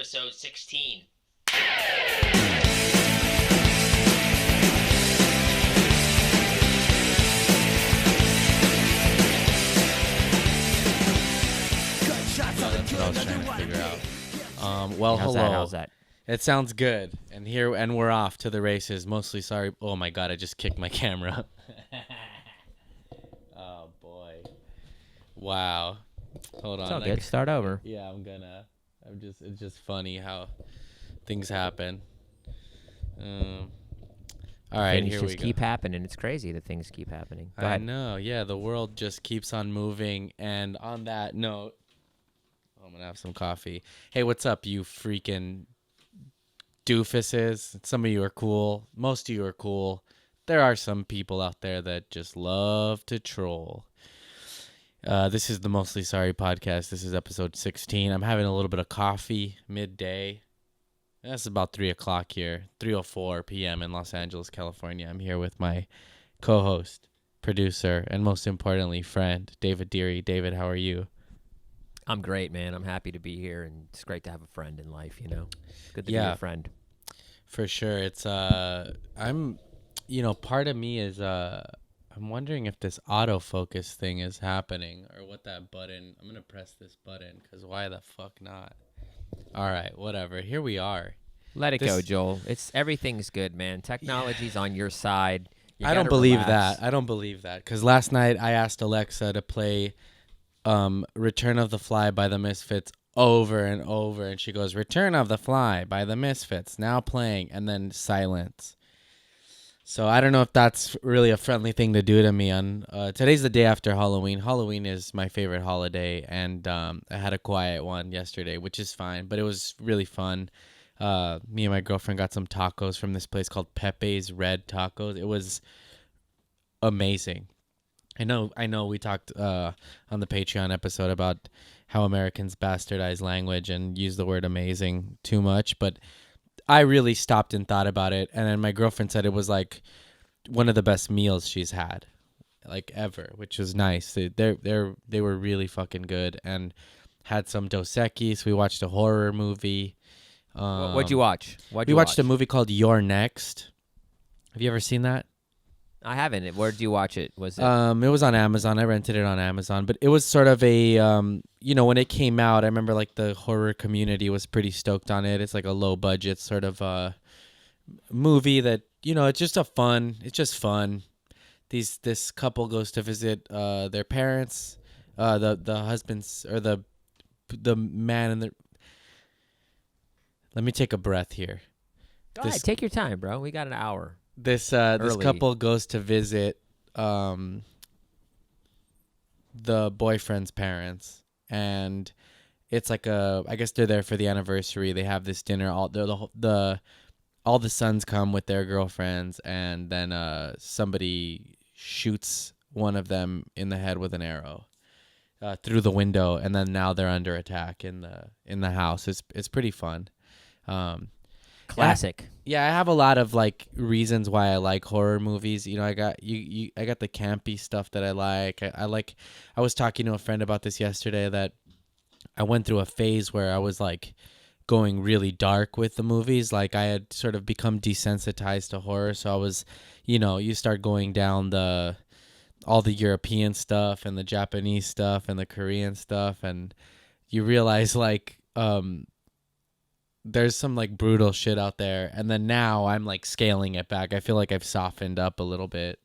episode 16. That's what I was trying to figure out. How's that? It sounds good. And we're off to the races. Mostly sorry. Oh my god, I just kicked my camera. Oh boy. Wow. Hold on. It's all good. Start over. Yeah, it's just funny how things happen. All right, Things here just we go. keep happening. It's crazy that things keep happening. Go I ahead. know. Yeah, the world just keeps on moving. And on that note, I'm going to have some coffee. Hey, what's up, you freaking doofuses? Some of you are cool. Most of you are cool. There are some people out there that just love to troll. This is the Mostly Sorry podcast. This is episode 16. I'm having a little bit of coffee midday. That's about 3 o'clock here, 3:04 p.m. in Los Angeles, California. I'm here with my co-host, producer, and most importantly, friend, David Deary. David, how are you? I'm great, man. I'm happy to be here, and it's great to have a friend in life, you know? Good to be Yeah. a friend. For sure. It's, part of me is, I'm wondering if this autofocus thing is happening or what that button, I'm going to press this button because why the fuck not? All right, whatever. Here we are. Let it go, Joel. Everything's good, man. Technology's on your side. You I don't gotta believe relax. that. I don't believe that because last night I asked Alexa to play Return of the Fly by the Misfits over and over, and she goes, Return of the Fly by the Misfits, now playing, and then silence. So I don't know if that's really a friendly thing to do to me. Today's the day after Halloween. Halloween is my favorite holiday, and I had a quiet one yesterday, which is fine, but it was really fun. Me and my girlfriend got some tacos from this place called Pepe's Red Tacos. It was amazing. I know we talked on the Patreon episode about how Americans bastardize language and use the word amazing too much, but I really stopped and thought about it, and then my girlfriend said it was like one of the best meals she's had, like ever, which was nice. They were really fucking good, and had some Dos Equis. We watched a horror movie. What'd you watch? We watched a movie called You're Next. Have you ever seen that? I haven't. Where'd you watch it? Was it? It was on Amazon. I rented it on Amazon, but it was sort of a, when it came out, I remember like the horror community was pretty stoked on it. It's like a low budget sort of movie that, it's just fun. This couple goes to visit their parents, the husbands or the man and the. Let me take a breath here. Go ahead. Take your time, bro. We got an hour. This couple goes to visit the boyfriend's parents, and it's like I guess they're there for the anniversary. They have this dinner. All the sons come with their girlfriends, and then somebody shoots one of them in the head with an arrow through the window, and then now they're under attack in the house. It's pretty fun. Classic. Yeah, I have a lot of like reasons why I like horror movies. I got I got the campy stuff that I like. I was talking to a friend about this yesterday that I went through a phase where I was like going really dark with the movies. Like I had sort of become desensitized to horror, so I was, you start going down all the European stuff and the Japanese stuff and the Korean stuff, and you realize like there's some like brutal shit out there, and then now I'm like scaling it back. I feel like I've softened up a little bit.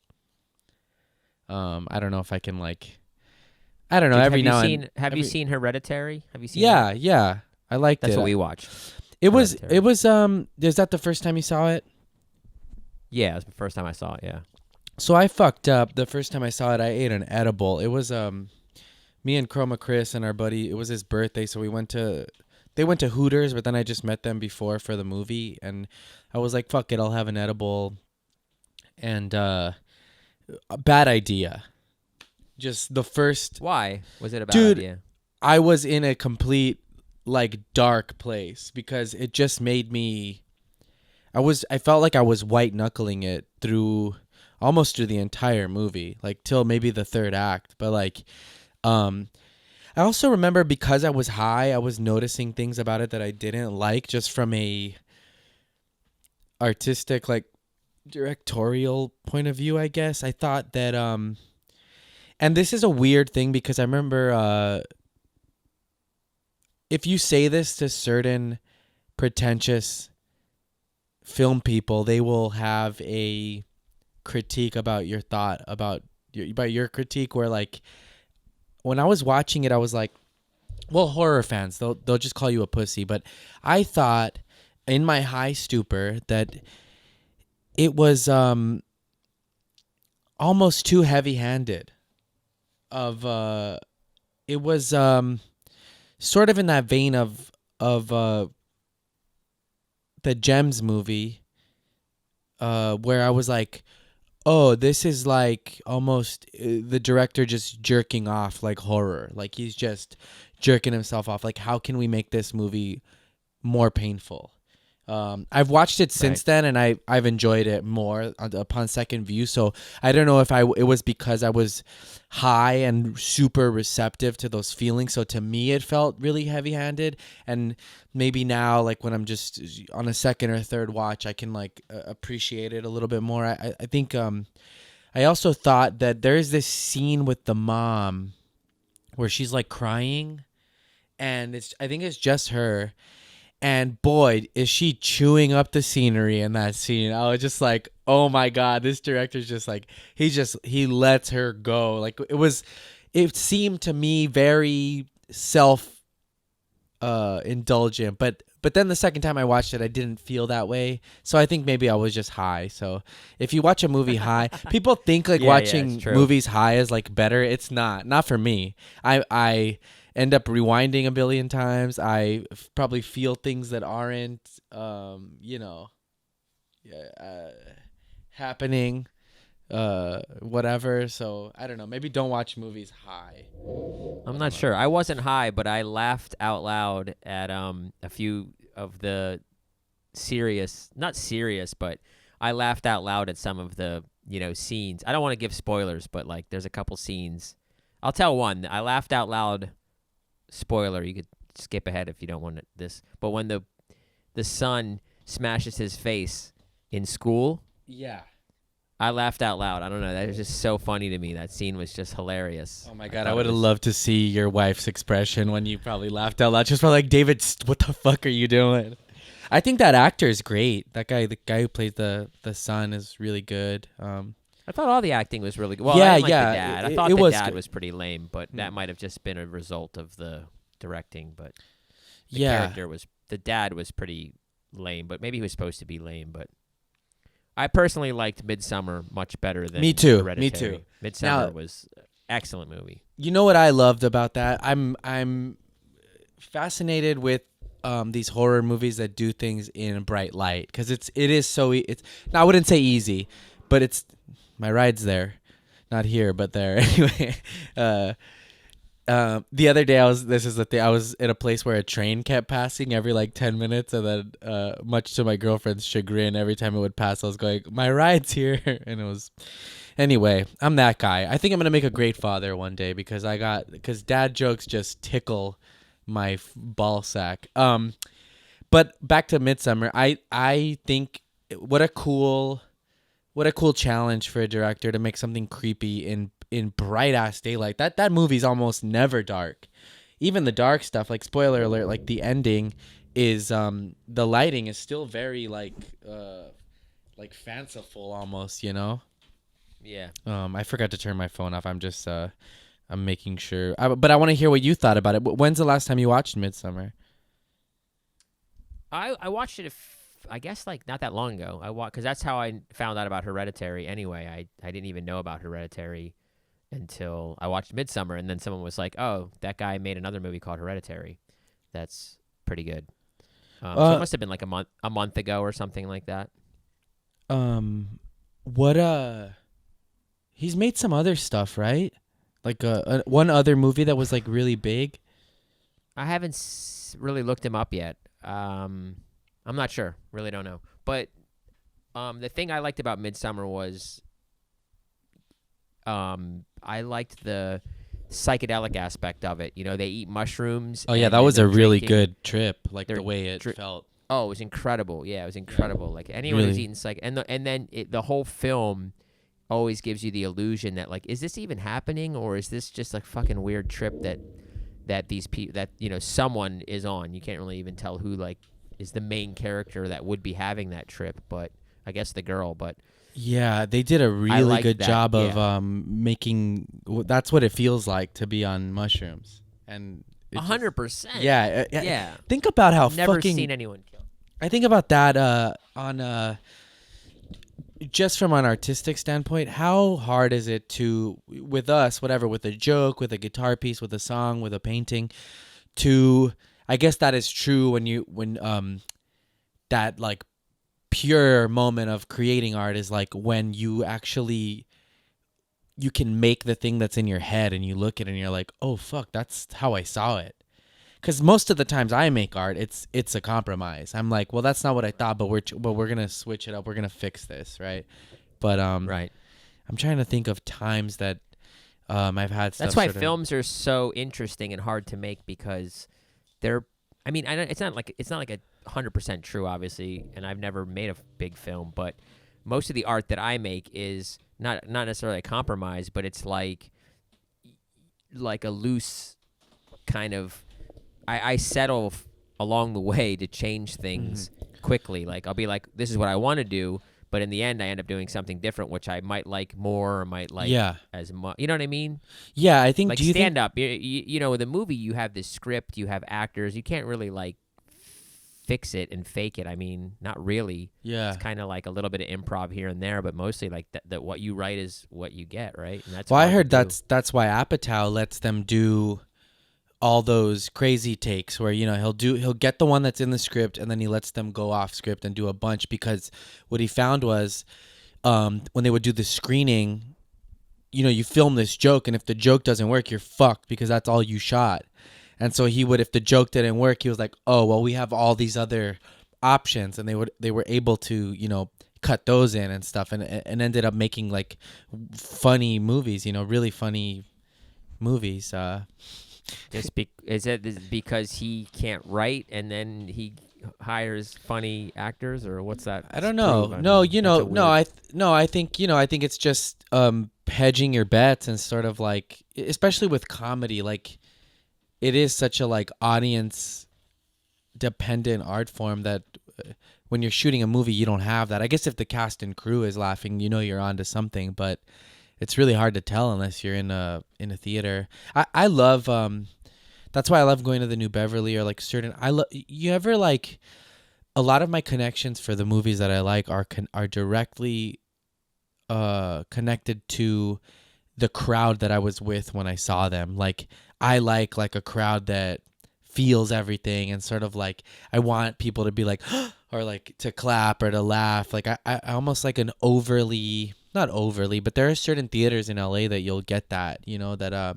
I don't know if I can like. I don't know. Have you seen Hereditary? Have you seen? Yeah. I liked it. That's what we watched. It was. Is that the first time you saw it? Yeah, it was the first time I saw it. Yeah. So I fucked up the first time I saw it. I ate an edible. It was me and Chroma Chris and our buddy. It was his birthday, so they went to Hooters, but then I just met them before for the movie, and I was like, fuck it, I'll have an edible. And a bad idea. Just the first. Why was it a bad idea? I was in a complete like dark place because it just made me. I felt like I was white knuckling it almost through the entire movie, like till maybe the third act. But like, I also remember because I was high, I was noticing things about it that I didn't like, just from a artistic, like directorial point of view, I guess. I thought that and this is a weird thing because I remember if you say this to certain pretentious film people, they will have a critique about your thought about your critique, where like when I was watching it I was like, well, horror fans, they'll just call you a pussy, but I thought in my high stupor that it was almost too heavy-handed of it was sort of in that vein of the Gems movie, where I was like, oh, this is like almost the director just jerking off, like horror, like he's just jerking himself off. Like, how can we make this movie more painful? I've watched it Right. since then, and I've enjoyed it more upon second view. So I don't know if it was because I was high and super receptive to those feelings. So to me, it felt really heavy handed, and maybe now, like when I'm just on a second or third watch, I can like appreciate it a little bit more. I think I also thought that there is this scene with the mom where she's like crying, and I think it's just her, and boy, is she chewing up the scenery in that scene. I was just like, oh my God, this director's just like, he lets her go. Like it seemed to me very self indulgent, but then the second time I watched it, I didn't feel that way. So I think maybe I was just high. So if you watch a movie high, people think like Yeah, yeah, it's watching true. movies high is like better. It's not for me. I end up rewinding a billion times. Probably feel things that aren't yeah, happening, whatever. So I don't know. Maybe don't watch movies high. I I'm don't not know. sure. I wasn't high, but I laughed out loud at a few of the not serious, but I laughed out loud at some of the, scenes. I don't want to give spoilers, but like there's a couple scenes. I'll tell one. I laughed out loud. Spoiler, you could skip ahead if you don't want this. But when the son smashes his face in school, Yeah. I laughed out loud. I don't know. That was just so funny to me. That scene was just hilarious. Oh my I God, I thought it would have was. loved to see your wife's expression when you probably laughed out loud. Just probably like, David, what the fuck are you doing? I think that actor is great. That guy, the guy who plays the son, is really good. I thought all the acting was really good. Well, I Yeah, didn't like the yeah, dad. I it thought the was dad good. was pretty lame, but Hmm. that might have just been a result of the directing. But Yeah, the dad was pretty lame, but maybe he was supposed to be lame. But I personally liked Midsummer much better me than too. Me too. Hereditary. Midsummer Now, was an excellent movie. you know what I loved about that? I'm fascinated with these horror movies that do things in a bright light, because it is so it's now, I wouldn't say easy, but it's my ride's there, not here but there. Anyway, uh the other day this is the thing, I was in a place where a train kept passing every like 10 minutes, and then much to my girlfriend's chagrin, every time it would pass I was going, my ride's here. And it was, anyway, I'm that guy. I think I'm gonna make a great father one day, because dad jokes just tickle my ball sack. But back to Midsummer, I think what a cool challenge for a director to make something creepy in bright ass daylight. That movie's almost never dark. Even the dark stuff, like spoiler alert, like the ending is the lighting is still very like fanciful almost, you know? Yeah. I forgot to turn my phone off. I'm just I'm making sure. But I want to hear what you thought about it. When's the last time you watched Midsummer? I watched it. I guess like not that long ago. I watched because that's how I found out about Hereditary. Anyway, I didn't even know about Hereditary until I watched Midsummer, and then someone was like, "Oh, that guy made another movie called Hereditary. That's pretty good." So it Uh must have been like a month ago or something like that. what he's made some other stuff, right? Like one other movie that was like really big. I haven't really looked him up yet. I'm not sure. Really don't know. But the thing I liked about Midsummer was I liked psychedelic aspect of it. You know, they eat mushrooms. Oh yeah, and that then was they're a really drinking. good trip. Like They're the way it dri- felt. Oh, it was incredible. Yeah, it was Yeah. incredible. Like anyone who's Really. eaten and then the whole film always gives you the illusion that like, is this even happening, or is this just a fucking weird trip that these people that someone is on? You can't really even tell who like is the main character that would be having that trip, but I guess the girl. But Yeah, they did a I really like good that. job of Yeah. making. That's what it feels like to be on mushrooms, and it just- 100%. Yeah, Yeah. think about how Never fucking. seen anyone kill. I think about that on just from an artistic standpoint. How hard is it to with us, whatever, with a joke, with a guitar piece, with a song, with a painting, to I guess that is true when that like pure moment of creating art is like when you actually you can make the thing that's in your head and you look at it and you're like, oh fuck, that's how I saw it. Because most of the times I make art, it's a compromise. I'm like, well, that's not what I thought, but we're gonna switch it up. We're gonna fix this, right? But Right. I'm trying to think of times that I've had stuff. That's why sort of- films are so interesting and hard to make because they're. I mean, it's not like a 100% true, obviously, and I've never made a big film, but most of the art that I make is not necessarily a compromise, but it's like a loose kind of. I settle along the way to change things quickly. Like I'll be like, this is what I want to do, but in the end, I end up doing something different, which I might like more or might like Yeah, as much. You know what I mean? yeah. I think. Like Do you think? stand up, with a movie, you have this script, you have actors, you can't really like fix it and fake it. I mean, not really. Yeah. It's kind of like a little bit of improv here and there, but mostly like that what you write is what you get, right? And that's Well, I hard to heard do. that's why Apatow lets them do all those crazy takes where he'll get the one that's in the script and then he lets them go off script and do a bunch because what he found was when they would do the screening, you film this joke and if the joke doesn't work, you're fucked because that's all you shot. And so if the joke didn't work, he was like, oh well, we have all these other options, and they were able to cut those in and stuff, and ended up making like funny movies, really funny movies. Is it because he can't write and then he hires funny actors, or what's that? I don't know. prove? I No, mean, that's a weird- I think it's just hedging your bets and sort of like, especially with comedy, like it is such a like audience dependent art form that when you're shooting a movie, you don't have that. I guess if the cast and crew is laughing, you're onto something, but it's really hard to tell unless you're in a theater. I love that's why I love going to the New Beverly or like certain. You ever like a lot of my connections for the movies that I like are directly connected to the crowd that I was with when I saw them. Like I like a crowd that feels everything and sort of like I want people to be like or like to clap or to laugh. Like I almost like an overly, not overly, but there are certain theaters in LA that you'll get that, that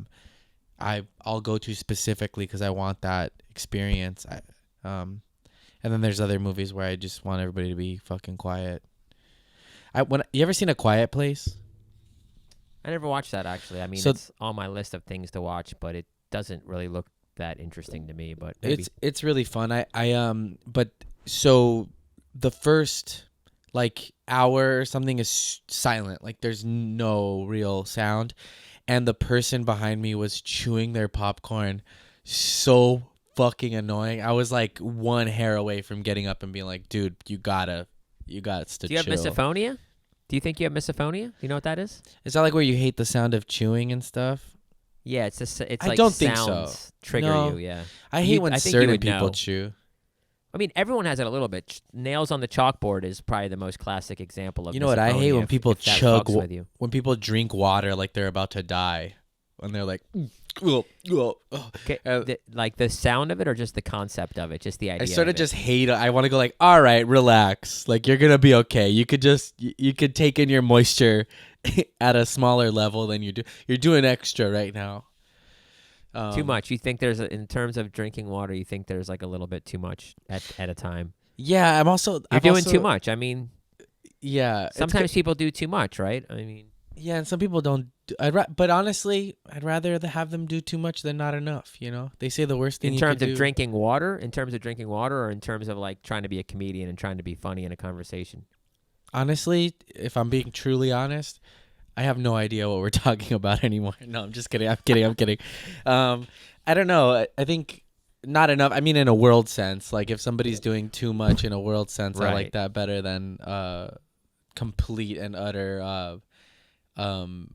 I'll go to specifically because I want that experience. And then there's other movies where I just want everybody to be fucking quiet. You ever seen A Quiet Place? I never watched that actually. I mean, So- it's on my list of things to watch, but it doesn't really look that interesting to me. But maybe. It's really fun. But so the first like hour or something is silent. Like there's no real sound, and the person behind me was chewing their popcorn so fucking annoying. I was like one hair away from getting up and being like, dude, you got to Do you chill. have misophonia? Do you think you have misophonia? Do you know what that is? Is that like where you hate the sound of chewing and stuff? Yeah, it's I like don't think so. sounds trigger No. you. Yeah. I hate when I think you certain would people know. chew. I mean, everyone has it a little bit. Nails on the chalkboard is probably the most classic example of. You know what I hate? misophonia When if- people if that chug fucks with you. when people drink water like they're about to die, when they're like, Okay, Uh, like the sound of it, or just the concept of it, just the idea. I sort of it? just hate it. I want to go like, all right, relax. Like you're gonna be okay. You could you could take in your moisture at a smaller level than you do. You're doing extra right now. Too much. You think in terms of drinking water, you think there's like a little bit too much at a time. Yeah, I'm also. You're doing too much. I mean, Yeah, sometimes people do too much, right? I mean, Yeah, and some people don't. But honestly, I'd rather have them do too much than not enough. You know, they say the worst thing In you could terms of do. drinking water, or in terms of like trying to be a comedian and trying to be funny in a conversation. Honestly, if I'm being truly honest, I have no idea what we're talking about anymore. No, I'm just kidding. I'm kidding. I'm kidding. Um, I don't know. I think not enough. I mean, in a world sense, like if somebody's doing too much in a world sense, I like Right. that better than complete and utter um,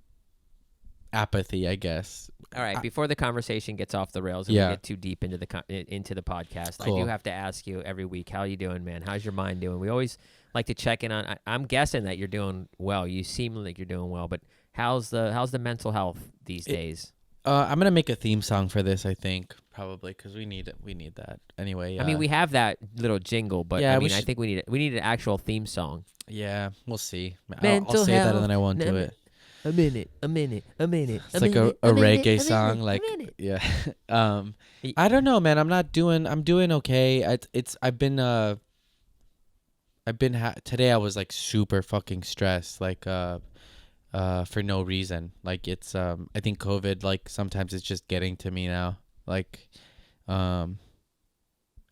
apathy, I guess. All right. I, Before the conversation gets off the rails and we yeah, get too deep into the podcast, I do cool. have to ask you every week, how you doing, man? How's your mind doing? We always like to check in on. I'm guessing that you're doing well. You seem like you're doing well, but how's the mental health these It, days? I'm gonna make a theme song for this. I think probably because we need it. We need that anyway. I mean, we have that little jingle, but I Yeah, we mean, I should. think we need an actual theme song. Yeah, we'll see. I'll Mental say that and health. then I won't do it. A minute, a minute, a minute, It's like a reggae song, like yeah. um, Y- I don't know, man. I'm doing okay. I've been today. I was like super fucking stressed, like for no reason. Like it's I think COVID. Like sometimes it's just getting to me now. Like um,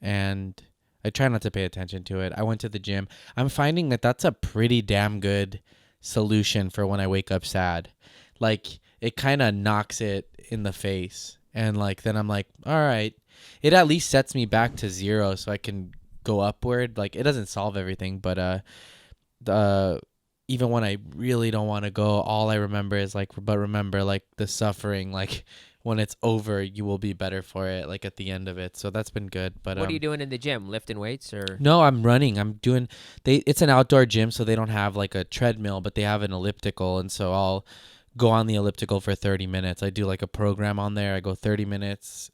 and I try not to pay attention to it. I went to the gym. I'm finding that that's a pretty damn good solution for when I wake up sad. Like it kind of knocks it in the face. And like then I'm like, all right. It at least sets me back to zero so I can go upward. Like it doesn't solve everything, but the even when I really don't want to go, all I remember is like but remember like the suffering like when it's over, you will be better for it like at the end of it. So that's been good. But What are you doing in the gym? Lifting weights or? no, I'm running. I'm doing it's an outdoor gym so they don't have like a treadmill, but they have an elliptical and so I'll go on the elliptical for 30 minutes. I do like a program on there. I go 30 minutes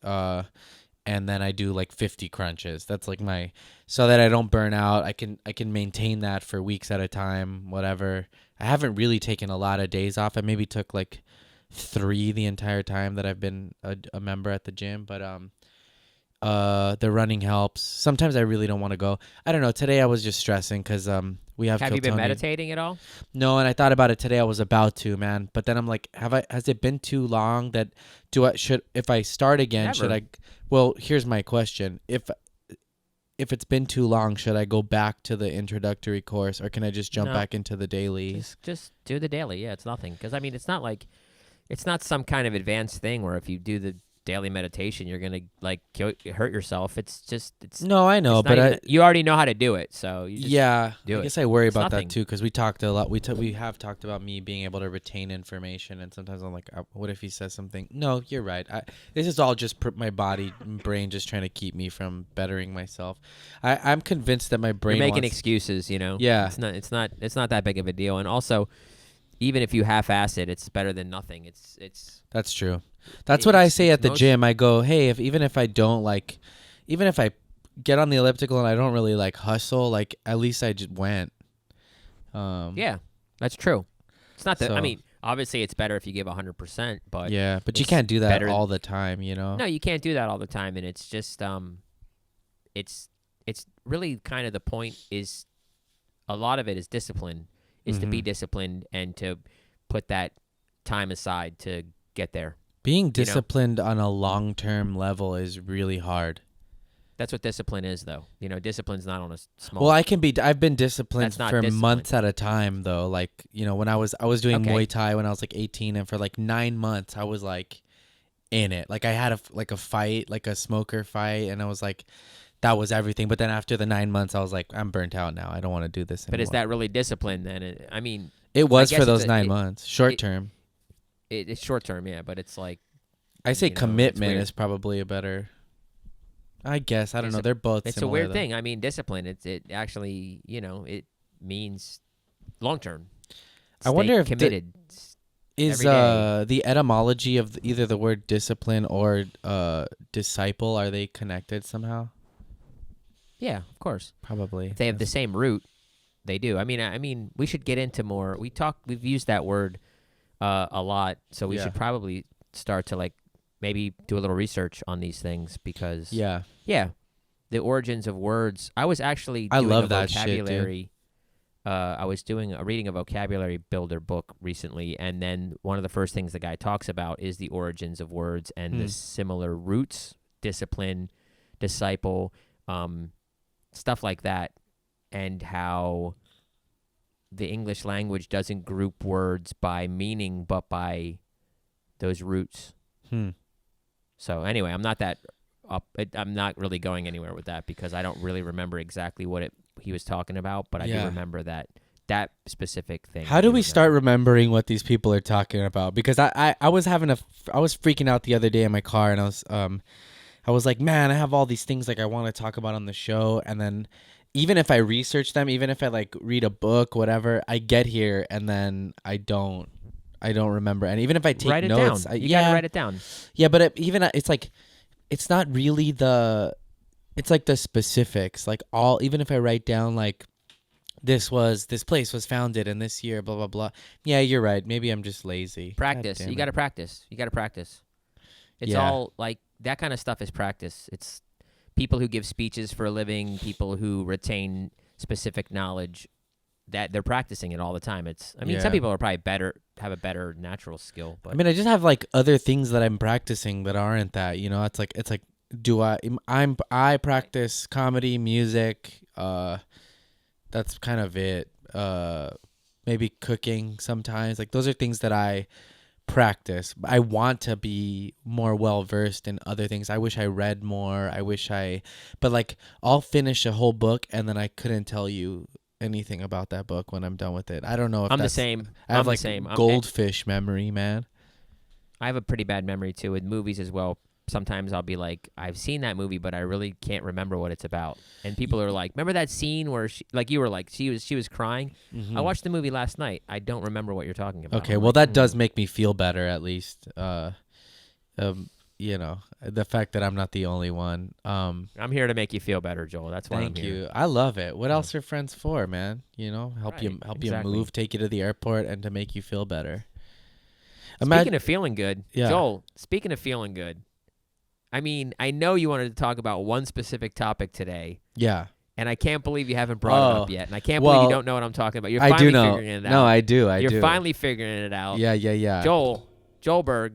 and then I do like 50 crunches. That's like my so that I don't burn out. I can maintain that for weeks at a time, whatever. I haven't really taken a lot of days off. I maybe took like 3 the entire time that I've been a member at the gym, but the running helps. Sometimes I really don't want to go. I don't know. Today I was just stressing cuz we have Have you been Kiltony. meditating at all? No, and I thought about it today. I was about to, man, but then I'm like, has it been too long that do I should if I start again, should Never. I well, here's my question. If it's been too long, should I go back to the introductory course or can I just jump No. back into the daily? Just do the daily. Yeah, it's nothing. Because I mean, it's not some kind of advanced thing where if you do the daily meditation, you're gonna like hurt yourself. It's No, I know, it's not but even, you already know how to do it, so you just yeah, do I it. guess I worry It's about nothing. that too because we talked a lot. We have talked about me being able to retain information, and sometimes I'm like, what if he says something? No, you're right. This is all just my body and brain just trying to keep me from bettering myself. I'm convinced that my You're brain making wants. excuses, you know. Yeah, It's not that big of a deal. And also, even if you half-ass it, it's better than nothing. that's true. That's what I say It's at the most gym. I go, hey, even if I don't like, even if I get on the elliptical and I don't really like hustle, like at least I just went. yeah, that's true. It's not that I So mean, obviously it's better if you give 100%, but yeah, but you it's can't do that better all the time, you know. No, you can't do that all the time, and it's just it's really kind of the point is a lot of it is discipline, is to be Mhm. disciplined and to put that time aside to get there. Being You know, disciplined on a long-term level is really hard. that's what discipline is, though. You know, discipline's not on a Well, small. I've been disciplined That's not for discipline. months at a time though. Like, you know, when I was doing Okay, Muay Thai when I was like 18 and for like 9 months I was like in it. Like I had a fight, like a smoker fight and I was like that was everything. But then after the 9 months I was like I'm burnt out now. I don't want to do this but is anymore. that really discipline then? I mean, It I was guess for it's those 9 months. Short it, term. it's short term, yeah, but it's like I say it's commitment weird. is probably a better I guess. I don't know. They're both It's a similar weird though. thing. I mean, discipline. It actually it means long term. I Stay wonder if committed. is every day. the etymology of either the word discipline or disciple are they connected somehow? Yeah, of course. Probably. If they have the same root, they do. I mean, we should get into more. We've used that word a lot, so we Yeah. should probably start to like maybe do a little research on these things because Yeah. yeah, the origins of words. I was actually I doing love a that shit, dude. vocabulary I was reading a vocabulary builder book recently, and then one of the first things the guy talks about is the origins of words and the similar roots, discipline, disciple, stuff like that, and how the English language doesn't group words by meaning, but by those roots. So anyway, I'm not that up. I'm not really going anywhere with that because I don't really remember exactly what he was talking about, but I do remember that specific thing. How do we start remembering what these people are talking about? Because I was freaking out the other day in my car, and I was like, man, I have all these things like I want to talk about on the show, and then even if I research them, even if I like read a book, whatever, I get here and then I don't remember. And even if I take write it notes, down. You gotta write it down. Yeah, but it's like, it's not really it's like the specifics. Like even if I write down like, this place was founded in this year, blah, blah, blah. Yeah, you're right. Maybe I'm just lazy. Practice. You gotta practice. It's all like that kind of stuff is practice. It's people who give speeches for a living, people who retain specific knowledge, that they're practicing it all the time. Some people are probably have a better natural skill. But I just have like other things that I'm practicing that aren't that, it's like, I practice comedy, music, that's kind of it. Maybe cooking sometimes. Like those are things that I practice. I want to be more well versed in other things. I wish I read more. But like I'll finish a whole book and then I couldn't tell you anything about that book when I'm done with it. I don't know if I'm the same. I have I'm like the same. goldfish memory, man. I have a pretty bad memory too with movies as well. Sometimes I'll be like, I've seen that movie, but I really can't remember what it's about. And people are like, remember that scene where you were like, she was crying? Mm-hmm. I watched the movie last night. I don't remember what you're talking about. Okay, well, that does make me feel better, at least. The fact that I'm not the only one. I'm here to make you feel better, Joel. That's why I'm here. Thank you. I love it. What else are friends for, man? Help you move, take you to the airport, and to make you feel better. Speaking of feeling good, yeah. Joel, speaking of feeling good, I know you wanted to talk about one specific topic today. Yeah. And I can't believe you haven't brought it up yet. And I can't believe you don't know what I'm talking about. You're finally figuring it out. No, I do. You're finally figuring it out. Yeah. Joelberg,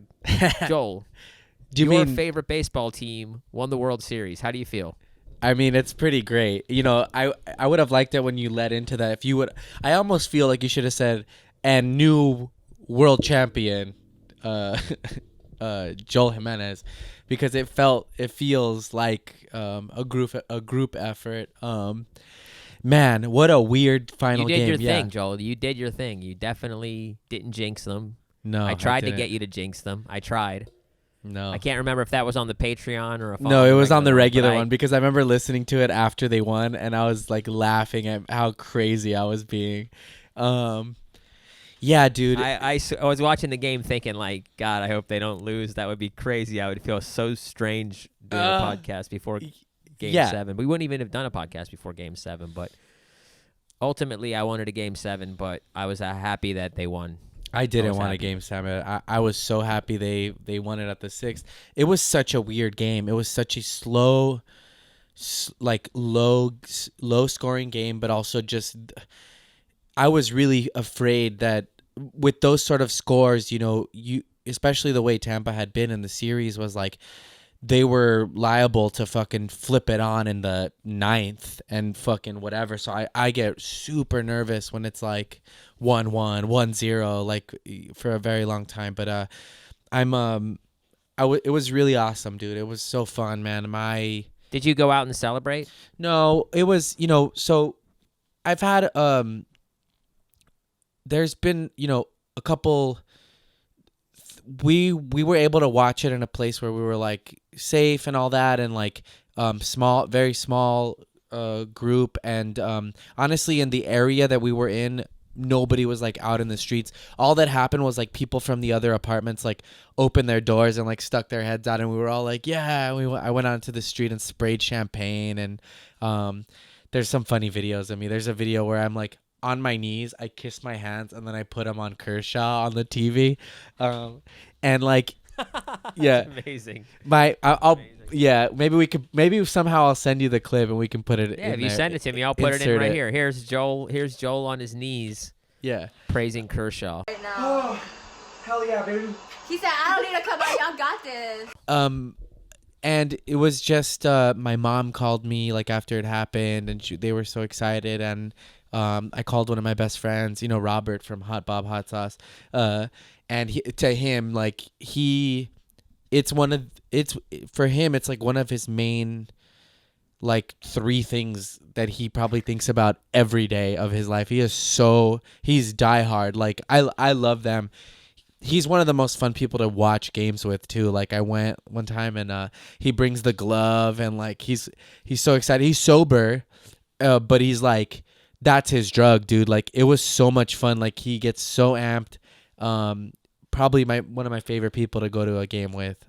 Joel, do you your mean favorite baseball team won the World Series. How do you feel? It's pretty great. I would have liked it when you led into that. If you would, I almost feel like you should have said, and new world champion, Joel Jimenez, because it feels like a group effort. Man, what a weird final game. You did your thing, Joel. You did your thing. You definitely didn't jinx them. No, I tried to get you to jinx them. I tried. No. I can't remember if that was on the Patreon or if no, it was on the regular one because I remember listening to it after they won and I was like laughing at how crazy I was being. Yeah, dude. I was watching the game thinking like, God, I hope they don't lose. That would be crazy. I would feel so strange doing a podcast before Game 7. We wouldn't even have done a podcast before Game 7, but ultimately I wanted a Game 7, but I was happy that they won. I didn't want a Game 7. I was so happy they won it at the 6th. It was such a weird game. It was such a slow, like low scoring game, but also just I was really afraid that with those sort of scores, you especially the way Tampa had been in the series was like they were liable to fucking flip it on in the 9th and fucking whatever. So I get super nervous when it's like 1-1, 1-0, like for a very long time. But it was really awesome, dude. It was so fun, man. Did you go out and celebrate? No, it was, so I've had there's been, a couple. We were able to watch it in a place where we were like safe and all that, and like very small group, and honestly in the area that we were in, nobody was like out in the streets. All that happened was like people from the other apartments like opened their doors and like stuck their heads out, and we were all like, yeah. I went onto the street and sprayed champagne, and there's some funny videos of me. There's a video where I'm like on my knees, I kiss my hands, and then I put them on Kershaw on the TV, and like, yeah, That's amazing. I'll Amazing. Yeah, maybe somehow I'll send you the clip and we can put it Yeah, in if you there. send it to me, I'll put it in Insert right here. Here's Joel. Here's Joel on his knees Yeah. praising Kershaw. Right now. Oh, hell yeah, baby. He said, I don't need to come out. Y'all got this. And it was just my mom called me like after it happened, and they were so excited, and I called one of my best friends, Robert from Hot Bob Hot Sauce, and to him, like it's for him, it's like one of his main like 3 things that he probably thinks about every day of his life. He's diehard. Like I love them. He's one of the most fun people to watch games with too. Like I went one time and he brings the glove and like he's so excited. He's sober, but he's like, that's his drug, dude. Like it was so much fun. Like he gets so amped. Probably one of my favorite people to go to a game with.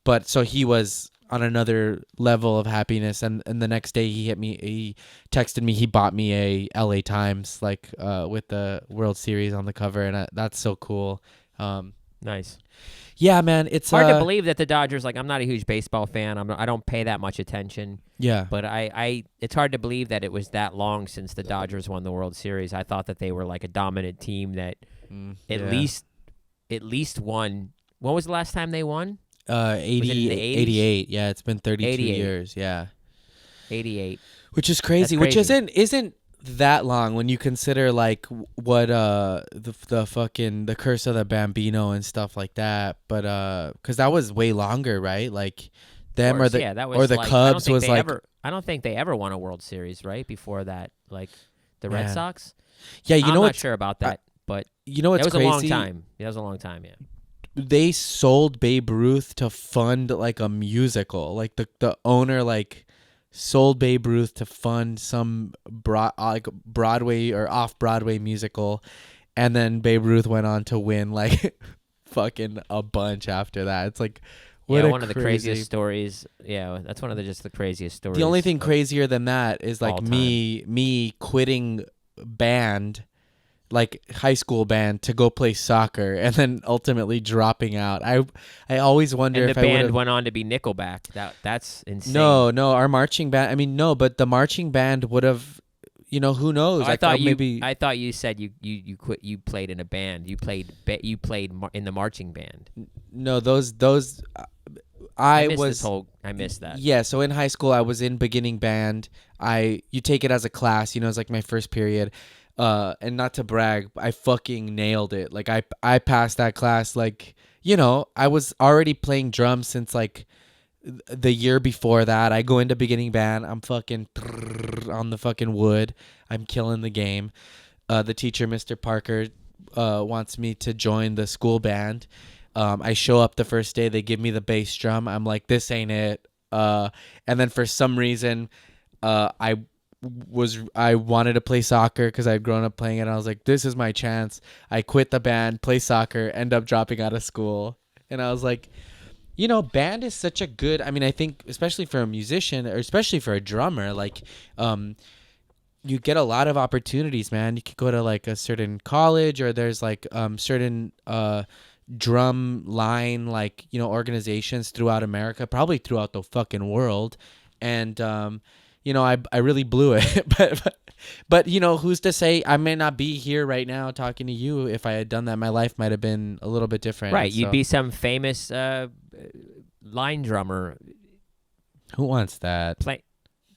But so he was on another level of happiness, and the next day he texted me, he bought me a LA Times like with the World Series on the cover, and that's so cool. Nice. Yeah, man, it's hard to believe that the Dodgers, like, I'm not a huge baseball fan. I don't pay that much attention. Yeah. But it's hard to believe that it was that long since the Dodgers won the World Series. I thought that they were like a dominant team that at least won. When was the last time they won? 88. Yeah, it's been 32 88. years. Yeah. 88. Which is crazy, That's crazy. Which isn't that long when you consider like what the fucking the Curse of the Bambino and stuff like that, but cuz that was way longer, right? Like them course, or the that was or the like, Cubs was like I don't think they ever won a World Series, right? Before that, like the Red Man. Sox. Yeah, I'm not what's sure about that, but you know what's it was crazy? a long time. It was a long time, yeah. They sold Babe Ruth to fund like a musical. Like the owner like sold Babe Ruth to fund some Broadway or off-Broadway musical, and then Babe Ruth went on to win like fucking a bunch after that. It's like One of the craziest stories. Yeah, that's one of the craziest stories. The only thing crazier than that is like all me quitting band, like high school band, to go play soccer, and then ultimately dropping out. I always wonder and if the I band would went on to be Nickelback. That's insane. No, our marching band. I mean, no, but the marching band would have. Who knows? I thought maybe. I thought you said you quit. You played in a band. You played in the marching band. No, those. I missed that. Yeah, so in high school I was in beginning band. You take it as a class. It's like my first period. And not to brag, I fucking nailed it. Like I passed that class. Like I was already playing drums since like the year before that. I go into beginning band. I'm fucking on the fucking wood. I'm killing the game. The teacher, Mr. Parker, wants me to join the school band. I show up the first day. They give me the bass drum. I'm like, this ain't it. And then for some reason, I wanted to play soccer because I'd grown up playing it. And I was like, this is my chance. I quit the band, play soccer, end up dropping out of school. And I was like, band is such a good, I think especially for a musician or especially for a drummer, like, you get a lot of opportunities, man. You could go to like a certain college, or there's like certain drum line like organizations throughout America, probably throughout the fucking world. And I really blew it. but who's to say I may not be here right now talking to you. If I had done that, my life might have been a little bit different. Right, so. you'd be some famous line drummer. Who wants that?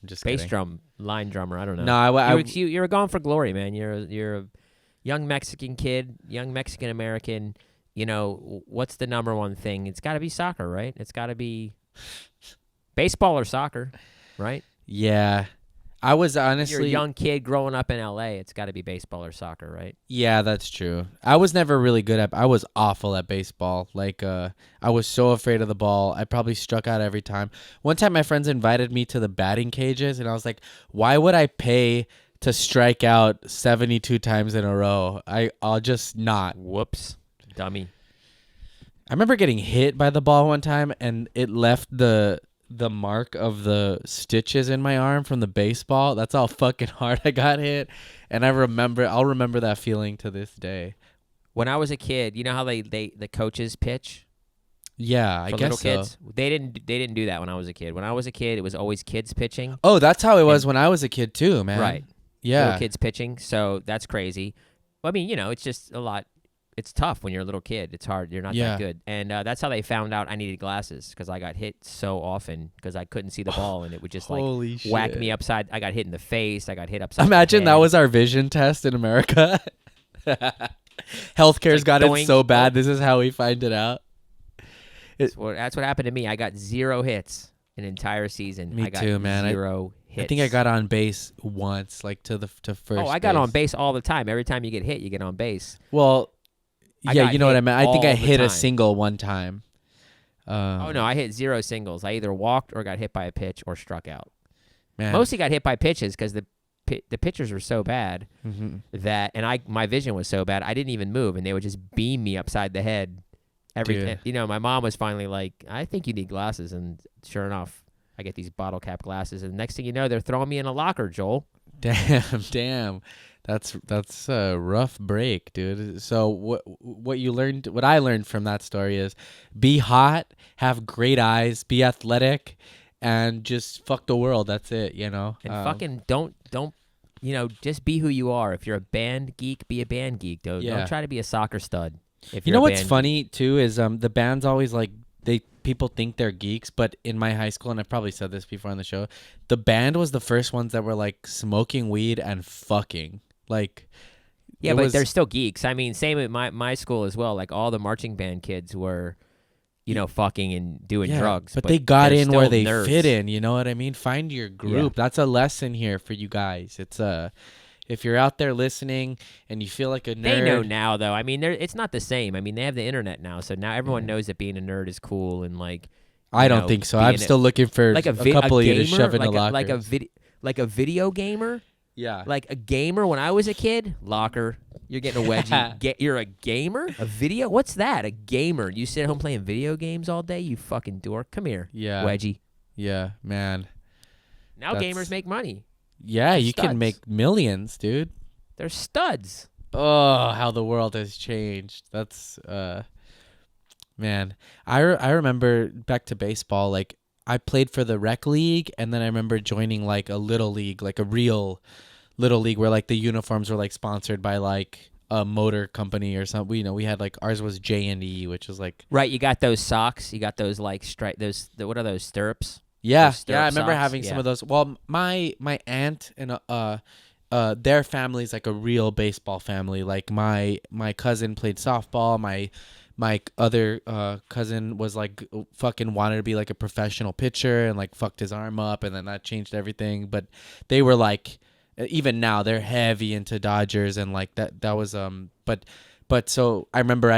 Just bass kidding. Drum line drummer. I don't know. No, you're going for glory, man. You're a young Mexican kid, young Mexican American. What's the number one thing? It's got to be soccer, right? It's got to be baseball or soccer, right? Yeah. I was honestly... You're a young kid growing up in L.A. It's got to be baseball or soccer, right? Yeah, that's true. I was never really good at... I was awful at baseball. Like, I was so afraid of the ball. I probably struck out every time. One time my friends invited me to the batting cages, and I was like, why would I pay to strike out 72 times in a row? I'll just not. Whoops. Dummy. I remember getting hit by the ball one time, and it left the mark of the stitches in my arm from the baseball. That's how fucking hard I got hit. And I'll remember that feeling to this day. When I was a kid, you know how the coaches pitch? Yeah, I for guess little so. kids. They didn't do that when I was a kid. When I was a kid, it was always kids pitching. Oh, that's how it was when I was a kid too, man. Right. Yeah. Little kids pitching. So that's crazy. I mean, it's just a lot. It's tough when you're a little kid. It's hard. You're not Yeah. that good. And that's how they found out I needed glasses because I got hit so often because I couldn't see the ball and it would just Holy whack shit. me upside. I got hit in the face. I got hit upside Imagine the that head. was our vision test in America. Healthcare's It's like got doink, it so bad. doink. This is how we find it out. That's what happened to me. I got 0 hits an entire season. Me I got too, man. 0 hits. I think I got on base once, like to first. Oh, I got on base. base all the time. Every time you get hit, you get on base. Well, I yeah, got you know what I hit meant. I think I all the hit a time. single one time. Oh no, I hit 0 singles. I either walked or got hit by a pitch or struck out. man. Mostly got hit by pitches because the pitchers were so bad Mhm. that, and my vision was so bad I didn't even move, and they would just beam me upside the head. Dude. My mom was finally like, "I think you need glasses," and sure enough, I get these bottle cap glasses, and next thing you know, they're throwing me in a locker, Joel. Damn. That's a rough break, dude. So what I learned from that story is be hot, have great eyes, be athletic, and just fuck the world. That's it, And fucking don't just be who you are. If you're a band geek, be a band geek. Don't try to be a soccer stud. If You you're know a what's band funny too is the band's always like people think they're geeks, but in my high school, and I've probably said this before on the show, the band was the first ones that were like smoking weed and fucking. Like, Yeah, it but was- they're still geeks. I mean, same at my school as well. Like all the marching band kids were, fucking and doing yeah, drugs. but they got they're in where still they nerds. fit in. You know what I mean? Find your group. That's a lesson here for you guys. It's if you're out there listening and you feel like a nerd, They know now, though. I mean, it's not the same. I mean, they have the internet now, so now everyone knows that being a nerd is cool and like. I don't think so. I'm being still looking for like a couple of you to gamer, shove in the locker. like a video gamer. Yeah. Like a gamer when I was a kid, locker. You're getting a wedgie. You're a gamer? A video? What's that? A gamer. You sit at home playing video games all day? You fucking dork. Come here. Yeah. Wedgie. Yeah, man. Now That's- gamers make money. Yeah, you Studs. can make millions, dude. They're studs. Oh, how the world has changed. That's man. I remember back to baseball, like I played for the rec league, and then I remember joining like a little league, like a real little league where like the uniforms were like sponsored by like a motor company or something. We had like ours was J&E, which is like Right, you got those socks. You got those like what are those, stirrups? yeah, Those yeah. I stirrup remember socks, having some yeah. of those. Well, my aunt and their family's like a real baseball family. Like my cousin played softball. My other cousin was like fucking wanted to be like a professional pitcher and like fucked his arm up, and then that changed everything. But they were like, even now they're heavy into Dodgers, and like that was but so I remember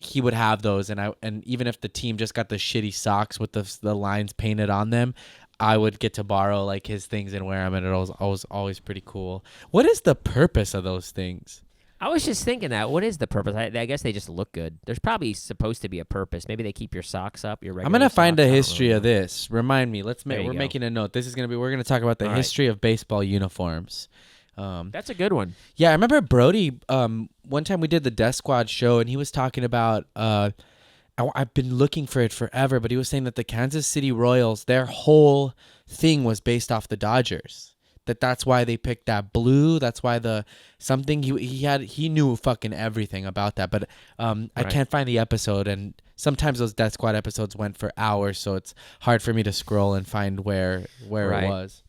he would have those, and even if the team just got the shitty socks with the lines painted on them, I would get to borrow like his things and wear them, and it was always pretty cool. What is the purpose of those things? I was just thinking that. What is the purpose? I guess they just look good. There's probably supposed to be a purpose. Maybe they keep your socks up. Your regular I'm gonna find socks. a I don't history really of know. this. Remind me. There you We're go. making a note. We're gonna talk about the All right. history of baseball uniforms. That's a good one. Yeah, I remember Brody. One time we did the Death Squad show, and he was talking about. I've been looking for it forever, but he was saying that the Kansas City Royals, their whole thing was based off the Dodgers. That's why they picked that blue. That's why he knew fucking everything about that. But I can't find the episode, and sometimes those Death Squad episodes went for hours, so it's hard for me to scroll and find where Right. it was.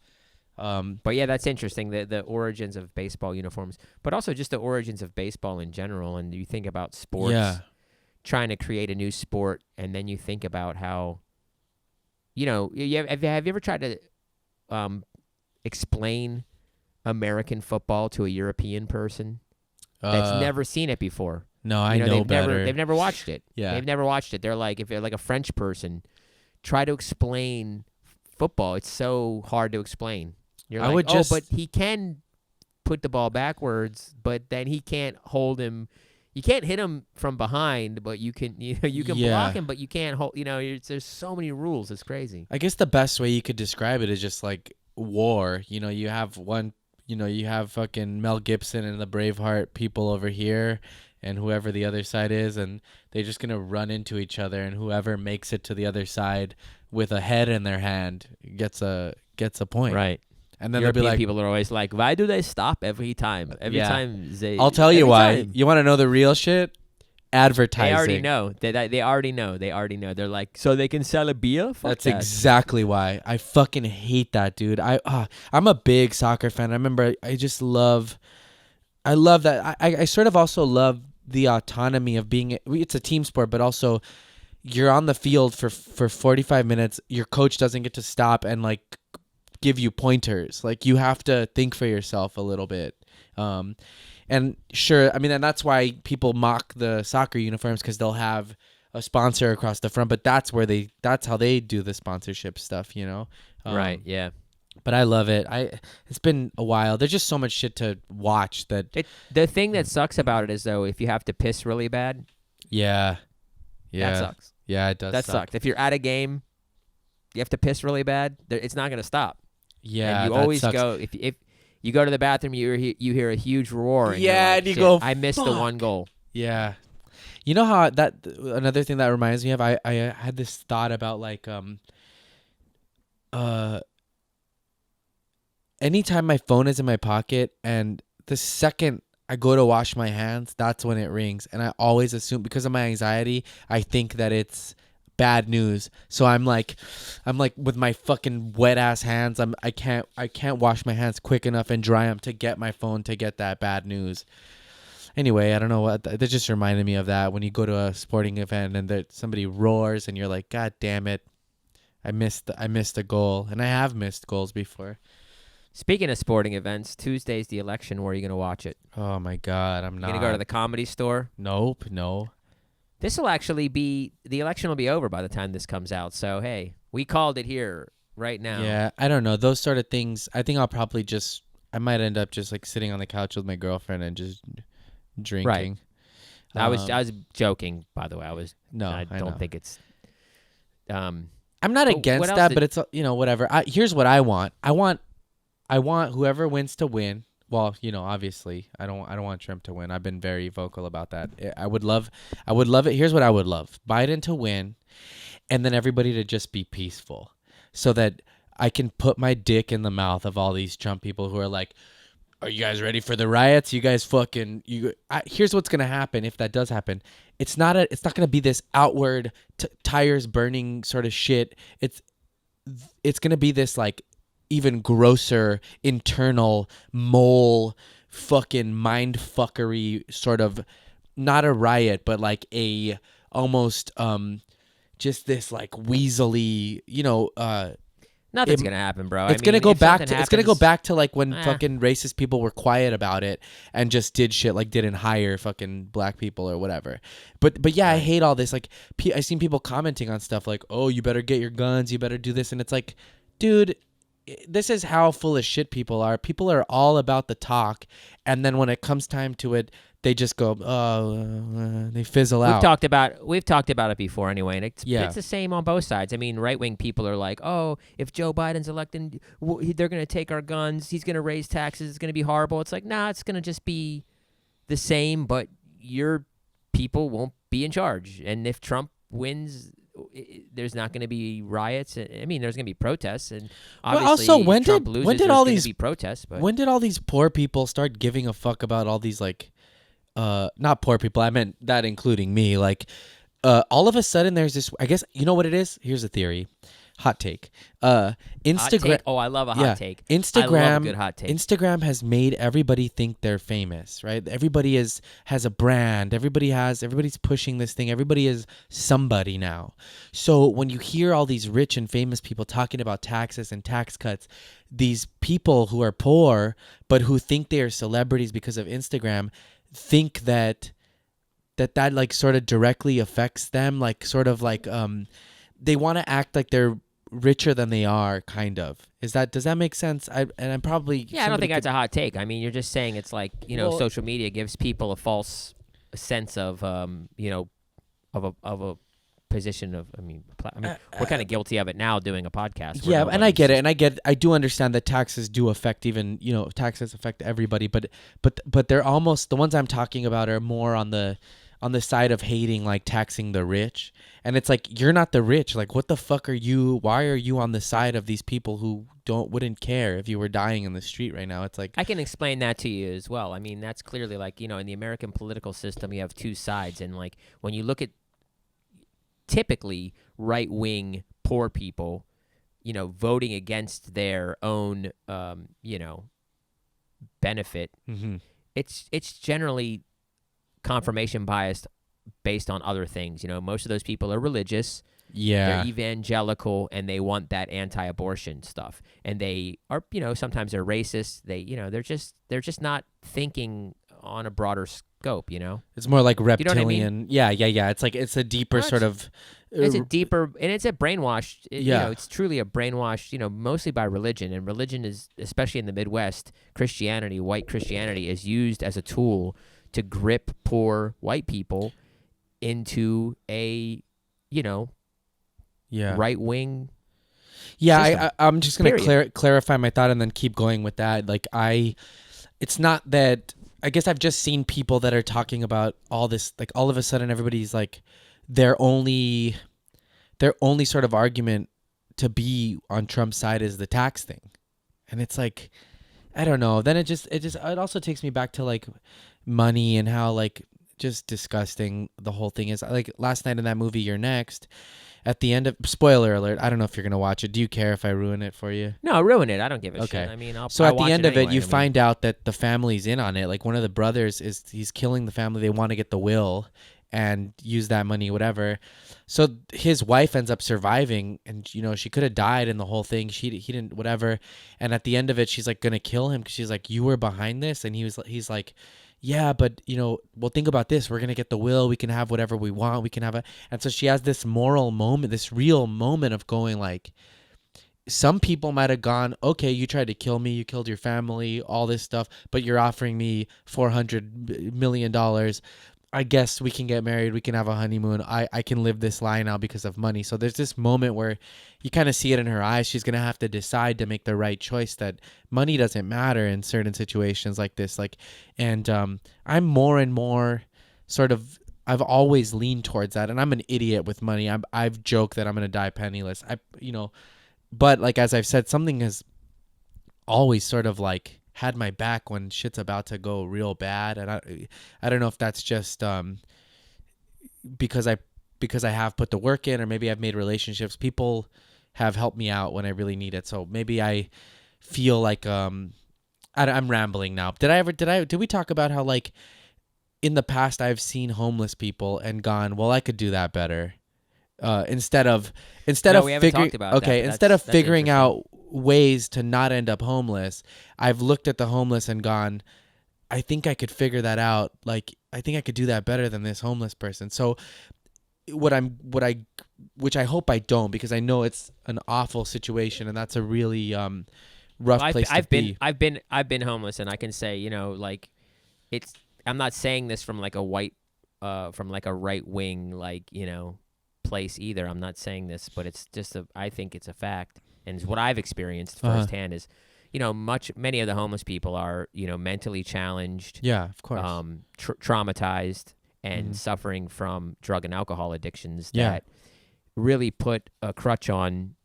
But yeah, that's interesting. The origins of baseball uniforms, but also just the origins of baseball in general. And you think about sports, Yeah. trying to create a new sport, and then you think about how, have you ever tried to explain American football to a European person that's never seen it before? No, I know they've better. They've never watched it. Yeah. They've never watched it. They're like, if you're like a French person, try to explain football. It's so hard to explain. You're I like, would oh, just- but he can put the ball backwards, but then he can't hold him. You can't hit him from behind, but you can you can Yeah. block him, but you can't hold. There's so many rules. It's crazy. I guess the best way you could describe it is just like war. You have you have fucking Mel Gibson and the Braveheart people over here, and whoever the other side is, and they're just gonna run into each other, and whoever makes it to the other side with a head in their hand gets a point. Right. And then European they'll be like, people are always like, why do they stop every time? Every time they. I'll tell you every why. time. You want to know the real shit? Advertising. They already know. They already know. They already know. They're like, so they can sell a beer? Fuck That's that. exactly why. I fucking hate that, dude. I'm a big soccer fan. I remember I love that. I sort of also love the autonomy of being, it's a team sport, but also you're on the field for 45 minutes. Your coach doesn't get to stop and like give you pointers. Like you have to think for yourself a little bit. And sure, I mean, and that's why people mock the soccer uniforms, because they'll have a sponsor across the front, but that's how they do the sponsorship stuff, you know? Right, yeah. But I love it. It's been a while. There's just so much shit to watch that. The thing that sucks about it is, though, if you have to piss really bad, Yeah. that sucks. Yeah, it does. That suck. sucks. If you're at a game, you have to piss really bad, it's not going to stop. Yeah, and you that always sucks. go, if you go to the bathroom, you hear a huge roar. And Yeah, you're like, and you "Shit, go, I missed the one goal." Yeah. You know how another thing that reminds me of, I had this thought about like anytime my phone is in my pocket and the second I go to wash my hands, that's when it rings. And I always assume, because of my anxiety, I think that it's bad news. So I'm like with my fucking wet ass hands, I can't wash my hands quick enough and dry them to get my phone to get that bad news. Anyway, I don't know what that just reminded me of, that when you go to a sporting event and somebody roars and you're like, God damn it, I missed a goal. And I have missed goals before. Speaking of sporting events, Tuesday's the election. Where are you going to watch it? Oh my God, I'm not. You going to go to the Comedy Store? Nope, no. This will actually the election will be over by the time this comes out. So, hey, we called it here right now. Yeah, I don't know. Those sort of things, I think I might end up just like sitting on the couch with my girlfriend and just drinking. Right. I was joking, by the way. I don't know. think it's I'm not Well, against what else that, did- but it's whatever. Here's what I want. I want whoever wins to win. Well, obviously, I don't want Trump to win. I've been very vocal about that. I would love it. Here's what I would love: Biden to win, and then everybody to just be peaceful, so that I can put my dick in the mouth of all these Trump people who are like, "Are you guys ready for the riots? You guys fucking here's what's gonna happen if that does happen. It's not gonna be this outward tires burning sort of shit. It's gonna be this like even grosser internal mole fucking mind fuckery sort of, not a riot, but like a almost just this like weaselly, nothing's gonna happen, bro. It's gonna go back to like when Eh. fucking racist people were quiet about it and just did shit, like didn't hire fucking black people or whatever. But yeah, I hate all this. Like I seen people commenting on stuff like, "Oh, you better get your guns, you better do this," and it's like, dude, this is how full of shit people are. People are all about the talk, and then when it comes time to it, they just go, they fizzle out. We've talked about it before anyway, and it's the same on both sides. I mean, right-wing people are like, "Oh, if Joe Biden's elected, they're going to take our guns. He's going to raise taxes. It's going to be horrible." It's like, nah, it's going to just be the same, but your people won't be in charge. And if Trump wins, there's not going to be riots. I mean, there's going to be protests, and obviously, also, when Trump did- loses, when did there's all gonna these- be protests? But When did all these poor people start giving a fuck about all these like, not poor people, I meant that including me, like, all of a sudden there's this, I guess, you know what it is? Here's a theory. Hot take. hot Instagram. take? Oh, I love a hot take. Instagram. I love a good hot take. Instagram has made everybody think they're famous, right? Everybody has a brand. Everybody's pushing this thing. Everybody is somebody now. So when you hear all these rich and famous people talking about taxes and tax cuts, these people who are poor but who think they are celebrities because of Instagram think that like sort of directly affects them, like sort of like they want to act like they're richer than they are, kind of. Does that make sense? I'm probably Yeah, I don't think that's a hot take. I mean, you're just saying it's like, social media gives people a false sense of, of a position of. I mean, we're kind of guilty of it now doing a podcast. Yeah, and I get it, I do understand that taxes do affect taxes affect everybody, but they're almost the ones I'm talking about are more on the side of hating, like taxing the rich. And it's like, you're not the rich. Like, what the fuck are you? Why are you on the side of these people who wouldn't care if you were dying in the street right now? It's like, I can explain that to you as well. I mean, that's clearly like, in the American political system, you have two sides. And like, when you look at typically right-wing poor people, voting against their own, benefit, it's generally confirmation biased based on other things. Most of those people are religious. yeah, They're evangelical, and they want that anti-abortion stuff. And they are, sometimes they're racist. They're just not thinking on a broader scope. it's more like reptilian. know what I mean? Yeah. It's like, it's a deeper sort of. It's a deeper, and it's a brainwashed. Yeah. It's truly a brainwashed. Mostly by religion, and religion is, especially in the Midwest, Christianity, white Christianity, is used as a tool to grip poor white people into a, Yeah. right wing. Yeah, I'm just gonna Period. clarify my thought and then keep going with that. Like, it's not that. I guess I've just seen people that are talking about all this. Like, all of a sudden, everybody's like, their only sort of argument to be on Trump's side is the tax thing, and it's like, I don't know. Then it also takes me back to like money and how like just disgusting the whole thing is. Like, last night in that movie, You're Next. At the end of, spoiler alert, I don't know if you're gonna watch it. Do you care if I ruin it for you? No, ruin it. I don't give a Okay. shit. I mean, I'll So at watch the end of anyway. it, you find out that the family's in on it. Like, one of the brothers he's killing the family. They want to get the will and use that money, whatever. So his wife ends up surviving, and she could have died in the whole thing. He didn't, whatever. And at the end of it, she's like gonna kill him because she's like, you were behind this, and he's like, yeah, but well, think about this. We're gonna get the will. We can have whatever we want. We can have and so she has this moral moment, this real moment of going like, some people might have gone, okay, you tried to kill me, you killed your family, all this stuff, but you're offering me $400 million. I guess we can get married. We can have a honeymoon. I can live this lie now because of money. So there's this moment where you kind of see it in her eyes. She's going to have to decide to make the right choice, that money doesn't matter in certain situations like this. And I'm more and more sort of, I've always leaned towards that. And I'm an idiot with money. I've joked that I'm going to die penniless. But like, as I've said, something has always sort of like had my back when shit's about to go real bad. And I don't know if that's just because I have put the work in, or maybe I've made relationships. People have helped me out when I really need it. So maybe I feel like I'm rambling now. Did we talk about how, like, in the past I've seen homeless people and gone, well, I could do that better. Instead of we haven't figuring, talked about that, but instead of that's figuring interesting. out ways to not end up homeless, I've looked at the homeless and gone, I think I could figure that out. Like, I think I could do that better than this homeless person. So which I hope I don't, because I know it's an awful situation, and that's a really rough place to be. I've been homeless, and I can say, like, it's. I'm not saying this from like a white, from like a right wing, like, place either. I'm not saying this, but it's just I think it's a fact, and it's what I've experienced firsthand. Is, many of the homeless people are, mentally challenged. Yeah, of course. Traumatized and suffering from drug and alcohol addictions Yeah. that really put a crutch on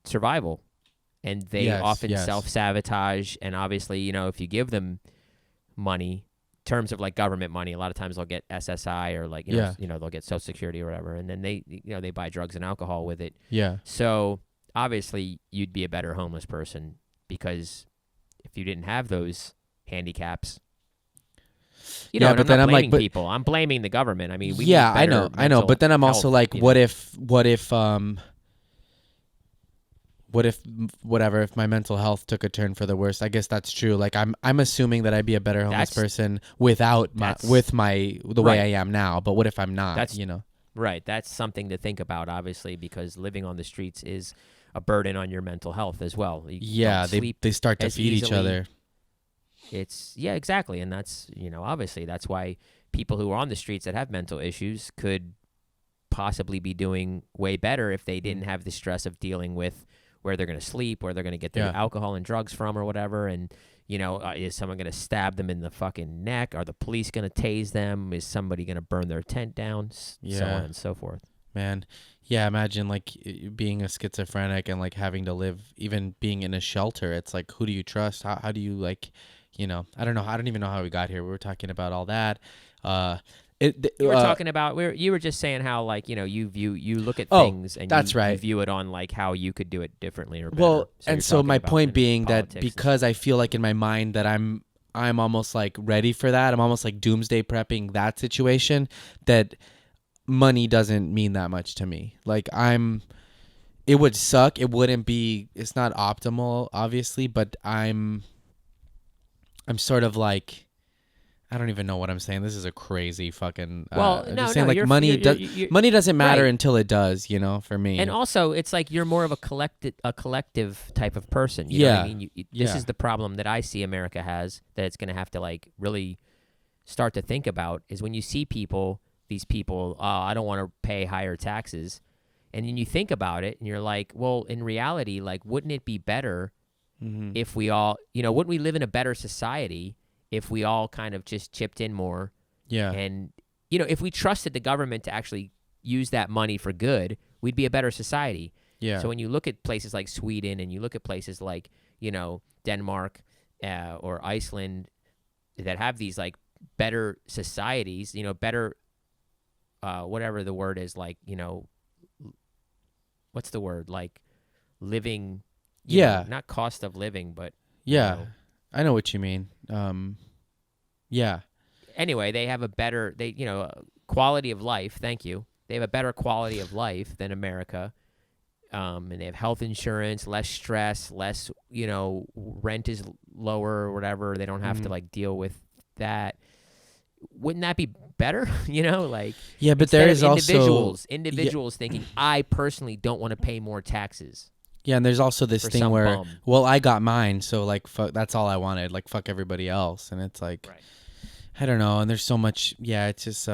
survival, and they often self-sabotage. And obviously, if you give them money, in terms of like government money, a lot of times they'll get SSI, or like they'll get Social Security or whatever, and then they buy drugs and alcohol with it. Yeah. So obviously you'd be a better homeless person, because if you didn't have those handicaps, Yeah, and but I'm then not I'm like, blaming people. I'm blaming the government. I mean, we need I better know. mental But then I'm also health, like, what if if my mental health took a turn for the worse? I guess that's true. Like, I'm assuming that I'd be a better homeless person without the way I am now. But what if I'm not? Right. That's something to think about, obviously, because living on the streets is a burden on your mental health as well. They start to feed each other. Exactly. And that's, obviously that's why people who are on the streets that have mental issues could possibly be doing way better if they didn't have the stress of dealing with where they're going to sleep, where they're going to get their alcohol and drugs from or whatever. And, is someone going to stab them in the fucking neck? Are the police going to tase them? Is somebody going to burn their tent down? So on and so forth. Man. Yeah, imagine like being a schizophrenic and like having to live, even being in a shelter. It's like, who do you trust? How do you like, I don't know. I don't even know how we got here. We were talking about all that. You were talking about you were just saying how like you look at things and that's right. You view it on like how you could do it differently or better. Well, so my point being that because I feel like in my mind that I'm almost like ready for that. I'm almost like doomsday prepping that situation, that money doesn't mean that much to me. Like it would suck. It wouldn't be. It's not optimal, obviously, but I'm sort of like. I don't even know what I'm saying. This is a crazy fucking. Like money doesn't matter until it does. For me. And also, it's like you're more of a collective type of person. You know what I mean? This is the problem that I see America has, that it's going to have to like really start to think about, is when you see these people. Oh, I don't want to pay higher taxes, and then you think about it, and you're like, well, in reality, like, wouldn't it be better if we all, wouldn't we live in a better society? If we all kind of just chipped in more. Yeah. And, if we trusted the government to actually use that money for good, we'd be a better society. Yeah. So when you look at places like Sweden and you look at places like, Denmark or Iceland that have these like better societies, better, whatever the word is, like, what's the word? Like living. Not cost of living, but. Yeah. I know what you mean. Yeah. Anyway, they have a better, quality of life. Thank you. They have a better quality of life than America. And they have health insurance, less stress, less, rent is lower or whatever. They don't have to like deal with that. Wouldn't that be better? Yeah, but there is individuals thinking, I personally don't want to pay more taxes. Yeah, and there's also this thing where, well, I got mine, so like, fuck, that's all I wanted. Like, fuck everybody else, and it's like, I don't know. And there's so much. Yeah, it's just.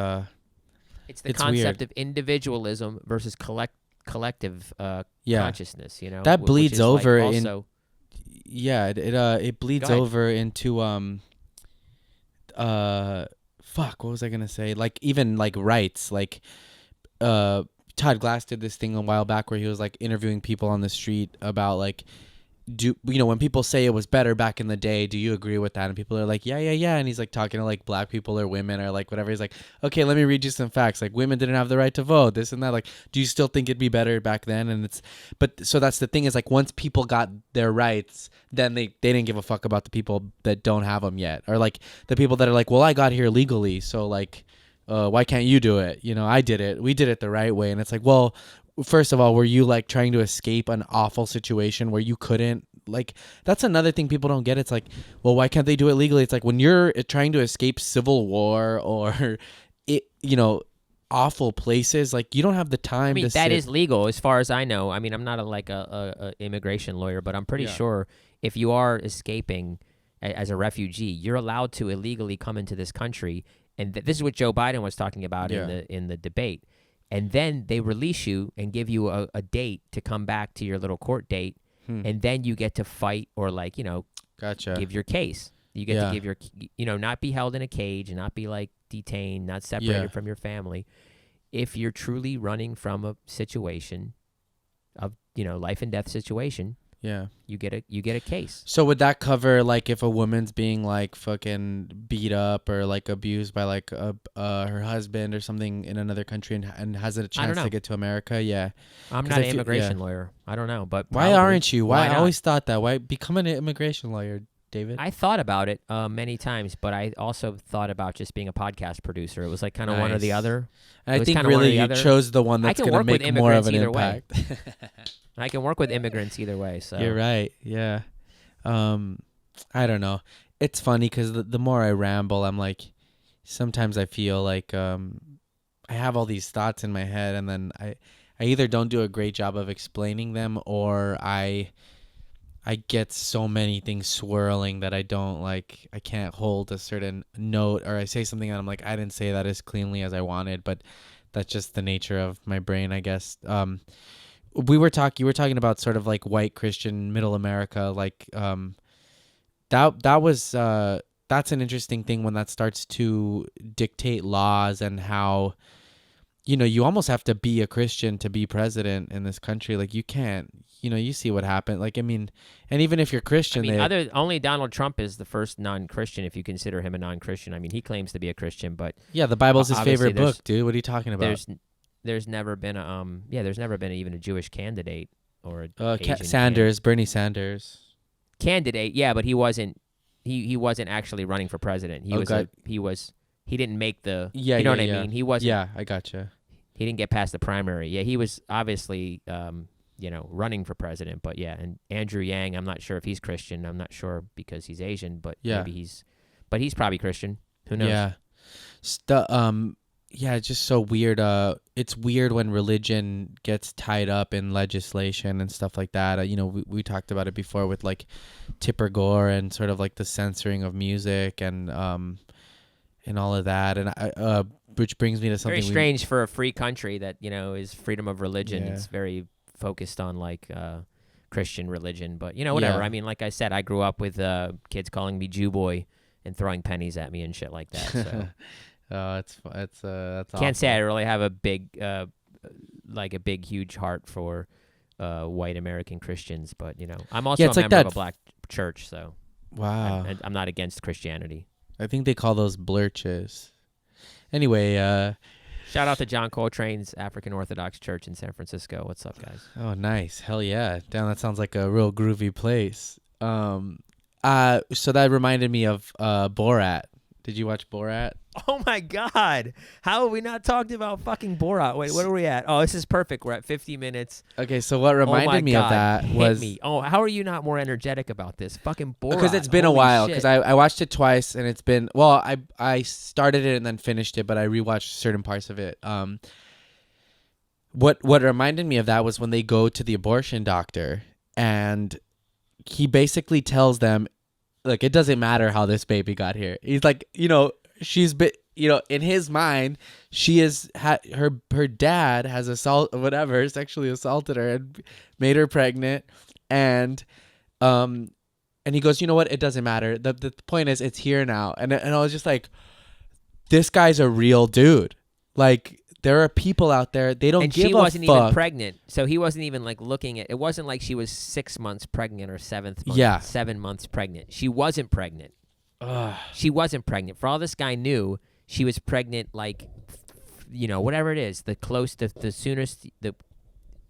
It's the concept of individualism versus collective consciousness. That bleeds over in. Yeah, it bleeds over into fuck. What was I gonna say? Like even like rights, like Todd Glass did this thing a while back where he was like interviewing people on the street about like, when people say it was better back in the day, do you agree with that? And people are like, yeah. And he's like talking to like black people or women or like whatever. He's like, okay, let me read you some facts. Like women didn't have the right to vote, this and that. Like, do you still think it'd be better back then? And so that's the thing is like once people got their rights, then they didn't give a fuck about the people that don't have them yet. Or like the people that are like, well, I got here legally, so like, why can't you do it? I did it. We did it the right way. And it's like, well, first of all, were you like trying to escape an awful situation where you couldn't? Like, that's another thing people don't get. It's like, well, why can't they do it legally? It's like when you're trying to escape civil war or awful places, like you don't have the time. I mean, that is legal as far as I know. I mean, I'm not a immigration lawyer, but I'm pretty sure if you are escaping as a refugee, you're allowed to illegally come into this country. And this is what Joe Biden was talking about in the debate. And then they release you and give you a date to come back to your little court date. And then you get to fight or like, gotcha. Give your case. You get to give your, not be held in a cage and not be like detained, not separated from your family. If you're truly running from a situation of, life and death situation, you get a case. So would that cover like if a woman's being like fucking beat up or like abused by like her husband or something in another country and has a chance to get to America? Yeah, I'm not an immigration lawyer. I don't know, but why aren't you? Why I always thought that. Why become an immigration lawyer, David? I thought about it many times, but I also thought about just being a podcast producer. It was like kind of one or the other. And I think really you chose the one that's going to make more of an impact. I can work with immigrants either way. So you're right. Yeah. I don't know. It's funny because the more I ramble, I'm like, sometimes I feel like I have all these thoughts in my head, and then I either don't do a great job of explaining them, or I get so many things swirling that I can't hold a certain note, or I say something and I'm like, I didn't say that as cleanly as I wanted, but that's just the nature of my brain, I guess. You were talking about sort of like white Christian middle America, like that was that's an interesting thing when that starts to dictate laws and how, you almost have to be a Christian to be president in this country. Like you can't, you see what happened. Like, I mean, and even if you're Christian, only Donald Trump is the first non-Christian, if you consider him a non-Christian. I mean, he claims to be a Christian, but yeah, the Bible's his obviously favorite book, dude. What are you talking about? There's never been even a Jewish candidate or Asian Sanders, Bernie Sanders. Candidate, yeah, but he wasn't. He wasn't actually running for president. He didn't make the. Yeah, you know what I mean. He wasn't. Yeah, I gotcha. He didn't get past the primary. Yeah, he was obviously, running for president. But yeah, and Andrew Yang, I'm not sure if he's Christian. I'm not sure because he's Asian, but maybe he's probably Christian. Who knows? Yeah. Yeah, it's just so weird. It's weird when religion gets tied up in legislation and stuff like that. We talked about it before with like Tipper Gore and sort of like the censoring of music and all of that. And which brings me to something very strange for a free country that is freedom of religion. Yeah. It's very focused on like Christian religion, but whatever. Yeah. I mean, like I said, I grew up with kids calling me Jew boy and throwing pennies at me and shit like that. So. That's Can't awful. say I really have a big, huge heart for white American Christians, but I'm also a member of a black church, so wow, I'm not against Christianity. I think they call those blurches. Anyway, shout out to John Coltrane's African Orthodox Church in San Francisco. What's up, guys? Oh, nice, hell yeah! Damn, that sounds like a real groovy place. So that reminded me of Borat. Did you watch Borat? Oh my God! How have we not talked about fucking Borat? Wait, what are we at? Oh, this is perfect. We're at 50 minutes. Okay, so what reminded me of that was me. Oh, how are you not more energetic about this? Fucking Borat. Because it's been a while. Because I watched it twice, and it's been I started it and then finished it, but I rewatched certain parts of it. What reminded me of that was when they go to the abortion doctor, and he basically tells them, like, it doesn't matter how this baby got here. He's like, she's been, in his mind, she is her dad has sexually assaulted her and made her pregnant, and he goes, you know what? It doesn't matter. The point is, it's here now. And I was just like, this guy's a real dude. Like, there are people out there, they don't give a fuck. And she wasn't even pregnant, so he wasn't even like looking at. It wasn't like she was 6 months pregnant or 7th month. Yeah. 7 months pregnant. She wasn't pregnant. Ugh. She wasn't pregnant. For all this guy knew, she was pregnant. Like, whatever it is, the soonest, the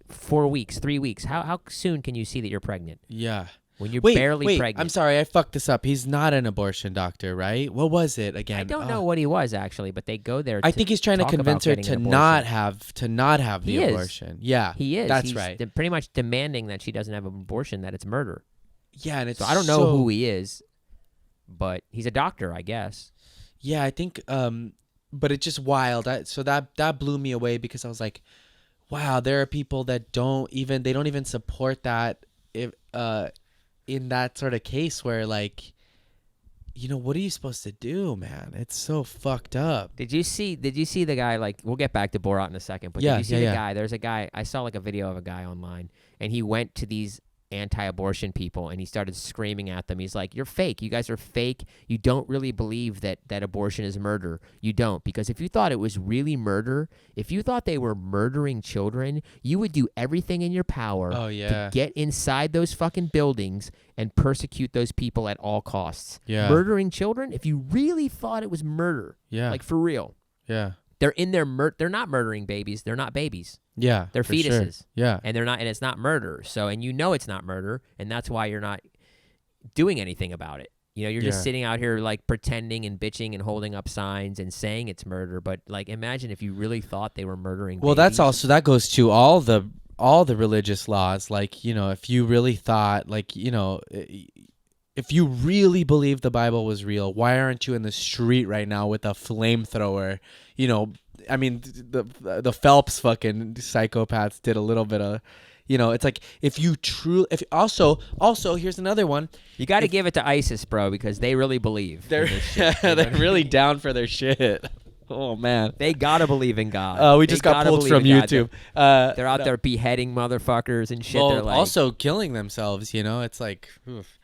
4 weeks, 3 weeks. How soon can you see that you're pregnant? Yeah. When you're barely pregnant. I'm sorry, I fucked this up. He's not an abortion doctor, right? What was it again? I don't know what he was actually, but they go there. I think he's trying to convince her to not have the abortion. Yeah, he is. That's he's right. Pretty much demanding that she doesn't have an abortion, that it's murder. Yeah, and it's so I don't know who he is, but he's a doctor, I guess. Yeah, I think. But it's just wild. So that blew me away because I was like, wow, there are people that don't even support that. If in that sort of case where, like, what are you supposed to do, man? It's so fucked up. Did you see the guy, like, we'll get back to Borat in a second, but did you see the guy? There's a guy, I saw like a video of a guy online, and he went to these anti-abortion people and he started screaming at them. He's like, you're fake. You guys are fake. You don't really believe that abortion is murder. You don't. Because if you thought it was really murder, if you thought they were murdering children, you would do everything in your power to get inside those fucking buildings and persecute those people at all costs. Yeah. Murdering children, if you really thought it was murder, like for real. Yeah. They're in their they're not murdering babies. They're not babies. Yeah, they're fetuses. Sure. Yeah, and they're not, and it's not murder. So, and it's not murder, and that's why you're not doing anything about it. You're just sitting out here like pretending and bitching and holding up signs and saying it's murder. But like, imagine if you really thought they were murdering. Well, babies. that's also that goes to all the religious laws. Like, if you really thought, like, if you really believed the Bible was real, why aren't you in the street right now with a flamethrower? I mean, the Phelps fucking psychopaths did a little bit of, it's like also here's another one. You got to give it to ISIS, bro, because they really believe. They're really down for their shit. Oh man. They gotta believe in God. We They just got gotta pulled believe from in God. YouTube. They're out there beheading motherfuckers and shit. Well, They're like, also killing themselves. You know, it's like, oof.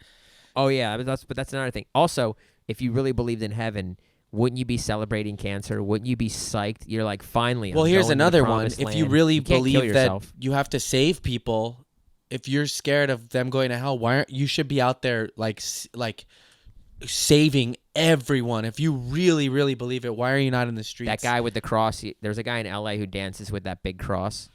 oh yeah, but that's another thing. Also, if you really believed in heaven, wouldn't you be celebrating cancer? Wouldn't you be psyched? You're like, finally. Well, I'm here's going to the another one. promised If you land. really You can't kill believe that yourself. you have to save people, if you're scared of them going to hell, why aren't you should be out there like saving everyone? If you really, really believe it, why are you not in the streets? That guy with the cross. There's a guy in L.A. who dances with that big cross.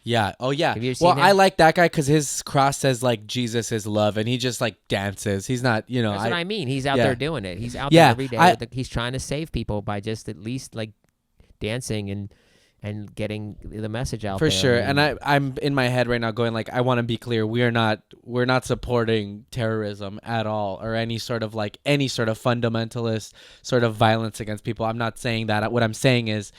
Yeah. Oh, yeah. Have you seen Well, him? I like that guy because his cross says like Jesus is love, and he just like dances. He's not, you know. That's what I mean. He's out yeah. there doing it. He's out Yeah, there every day. He's trying to save people by just at least like dancing and getting the message out for there. sure. I mean, And I'm in my head right now going like, I want to be clear. We're not supporting terrorism at all, or any sort of fundamentalist sort of violence against people. I'm not saying that. What I'm saying is,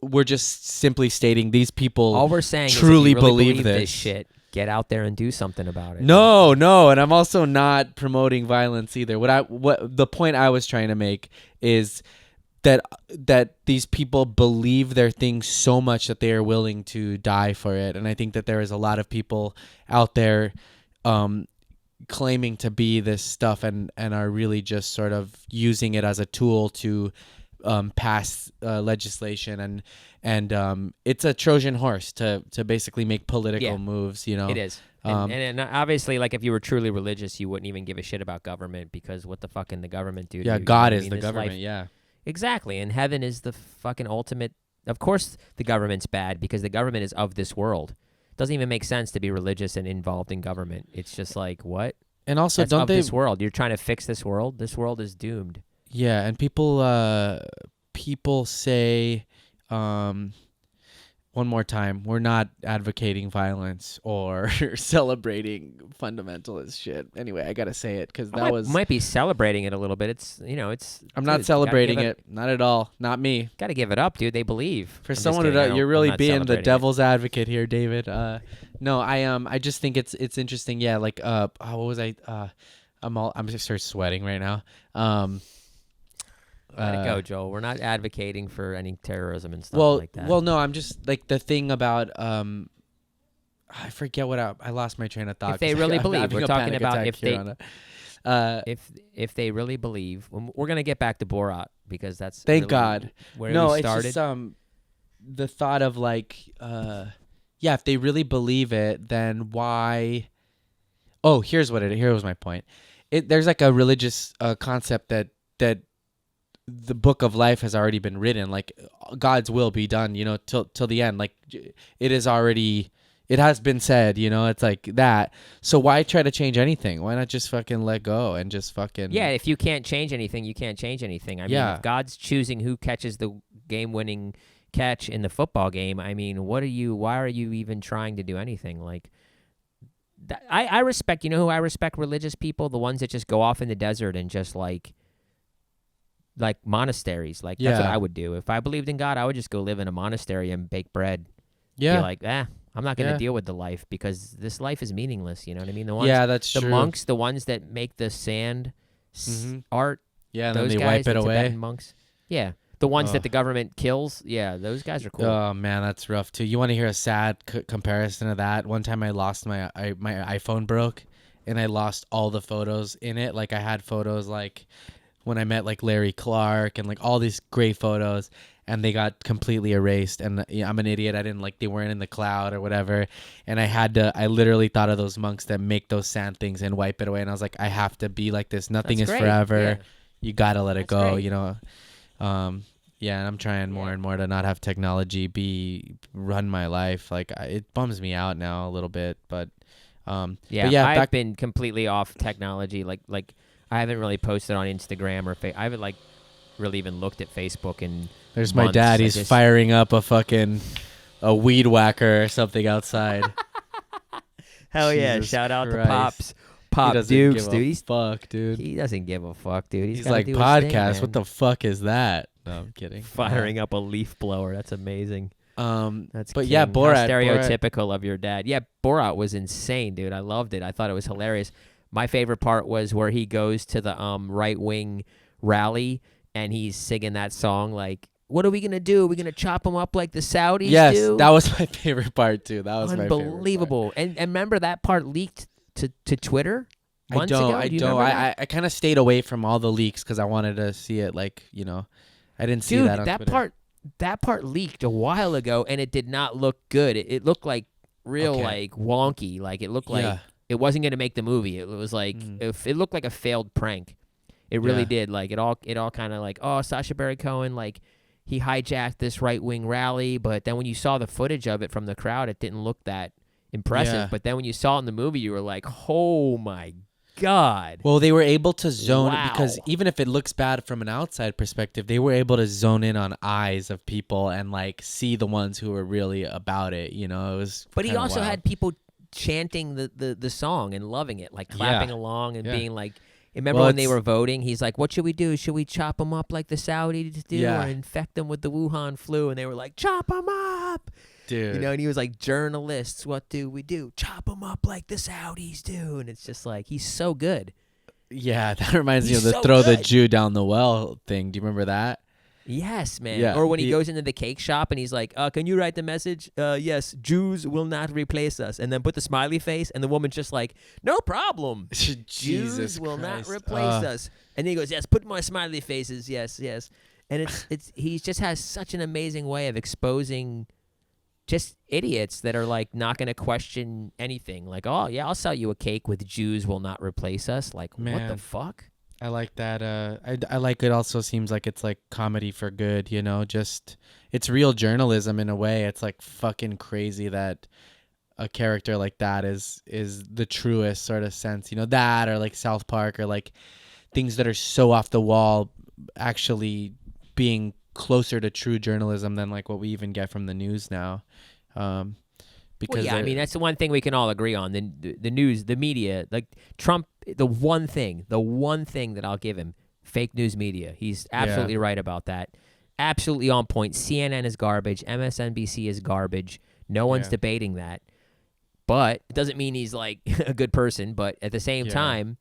we're just simply stating these people all we're saying truly is if you really believe this this shit. Get out there and do something about it. No, and I'm also not promoting violence either. What the point I was trying to make is that these people believe their thing so much that they are willing to die for it, and I think that there is a lot of people out there claiming to be this stuff and are really just sort of using it as a tool to pass legislation and it's a Trojan horse to basically make political moves. You know, It is. And obviously, like, if you were truly religious, you wouldn't even give a shit about government because what the fuck can the government do? Yeah, to you? God You know what I is mean? the This government. life- Yeah. Exactly. And heaven is the fucking ultimate. Of course, the government's bad because the government is of this world. It doesn't even make sense to be religious and involved in government. It's just like, what? And also, That's don't of they? this world. You're trying to fix this world. This world is doomed. Yeah, and people say, one more time, we're not advocating violence or celebrating fundamentalist shit. Anyway, I gotta say it because might be celebrating it a little bit. It's I'm not celebrating it, not at all, not me. Got to give it up, dude. They believe. For I'm just someone kidding. you're really I'm not being the celebrating it. devil's advocate here, David. No, I just think it's interesting. Yeah, like what was I? I'm just sort of sweating right now. Let it go, Joel. We're not advocating for any terrorism and stuff Well, like that. well, no, I'm just like the thing about I forget what I lost my train of thought. If they 'cause really I'm believe, having we're a talking panic about attack if here they- on it. if they really believe, we're gonna get back to Borat because that's Thank really God. where No, we it's started. just the thought of like yeah, if they really believe it, then why? Oh, here was my point. There's like a religious concept that the book of life has already been written, like God's will be done, you know, till the end. Like it has been said, you know, it's like that. So why try to change anything? Why not just fucking let go and just fucking Yeah, if you can't change anything, you can't change anything. I mean, Yeah. if God's choosing who catches the game-winning catch in the football game, I mean, why are you even trying to do anything? Like, I respect, you know who I respect? Religious people, the ones that just go off in the desert and just like monasteries. Like, that's what Yeah. I would do. If I believed in God, I would just go live in a monastery and bake bread. Yeah. Be like, I'm not going to Yeah. deal with the life because this life is meaningless. You know what I mean? The ones, Yeah, that's the true. monks, the ones that make the sand Mhm. art. Yeah, and Those then they guys, wipe it the away. Tibetan monks. Yeah, the ones that Ugh. the government kills. Yeah, those guys are cool. Oh man, that's rough too. You want to hear a sad comparison of that? One time I lost my iPhone broke, and I lost all the photos in it. Like I had photos like when I met like Larry Clark and like all these great photos, and they got completely erased. And I'm an idiot. I didn't they weren't in the cloud or whatever. And I literally thought of those monks that make those sand things and wipe it away. And I was like, I have to be like this. Nothing That's is great. forever. Yeah. You gotta let it That's go. great. You know. Yeah, and I'm trying more and more to not have technology run my life. Like it bums me out now a little bit, but Yeah, but yeah, I've back been completely off technology. Like I haven't really posted on Instagram or I haven't really even looked at Facebook in there's my months. dad. I He's just- firing up a weed whacker or something outside. Hell yeah! Jesus Shout out Christ. to Pops, He Pop doesn't Dukes, give dude. a He's fuck, dude. He doesn't give a fuck, dude. He's gotta like do his thing, podcast. What man. the fuck is that? No, I'm kidding. Firing up a leaf blower. That's amazing. But King. yeah, How Borat. stereotypical of your dad. Yeah, Borat was insane, dude. I loved it. I thought it was hilarious. My favorite part was where he goes to the right wing rally and he's singing that song like, "What are we gonna do? Are we gonna chop him up like the Saudis Yes, do?" that was my favorite part too. That was my favorite part. Unbelievable. And remember that part leaked to Twitter months ago? I Do you don't. remember that? I kind of stayed away from all the leaks because I wanted to see it. Like, you know, I didn't see Dude, that on Twitter. that part leaked a while ago, and it did not look good. It looked like real like wonky. Like it looked like it wasn't going to make the movie. It was like if it looked like a failed prank. It really did. Like it all kind of like, oh, Sacha Baron Cohen, like he hijacked this right wing rally, but then when you saw the footage of it from the crowd, it didn't look that impressive. Yeah. But then when you saw it in the movie, you were like, oh my God. Well, they were able to zone because Wow. even if it looks bad from an outside perspective, they were able to zone in on eyes of people and like see the ones who were really about it. You know, it was. But he kinda also wild. had people chanting the song and loving it, like clapping along and being like, remember Well, when they it's- were voting? He's like, what should we do? Should we chop them up like the Saudis do Yeah. or infect them with the Wuhan flu? And they were like, chop them up. Dude. You know, and he was like, journalists, what do we do? Chop them up like the Saudis do. And it's just like, he's so good. Yeah, that reminds me He's of the so throw the good. Jew down the well thing. Do you remember that? Yes, man. Yeah, Or when he he- goes into the cake shop and he's like, can you write the message? Yes, Jews will not replace us. And then put the smiley face, and the woman's just like, no problem. Jesus Jews will Christ. not replace us. And then he goes, yes, put more smiley faces. Yes, yes. And it's he just has such an amazing way of exposing just idiots that are like not going to question anything. Like, oh, yeah, I'll sell you a cake with Jews will not replace us. Like, what the Man. fuck? I like that. I like it. Also seems like it's like comedy for good. You know, just it's real journalism in a way. It's like fucking crazy that a character like that is the truest sort of sense. You know, that or like South Park or like things that are so off the wall, actually being closer to true journalism than like what we even get from the news now. Because Well, yeah, I mean, that's the one thing we can all agree on. The news, the media, like Trump, the one thing that I'll give him, fake news media. He's absolutely right about that. Absolutely on point. CNN is garbage. MSNBC is garbage. No one's debating that. But it doesn't mean he's like a good person. But at the same time,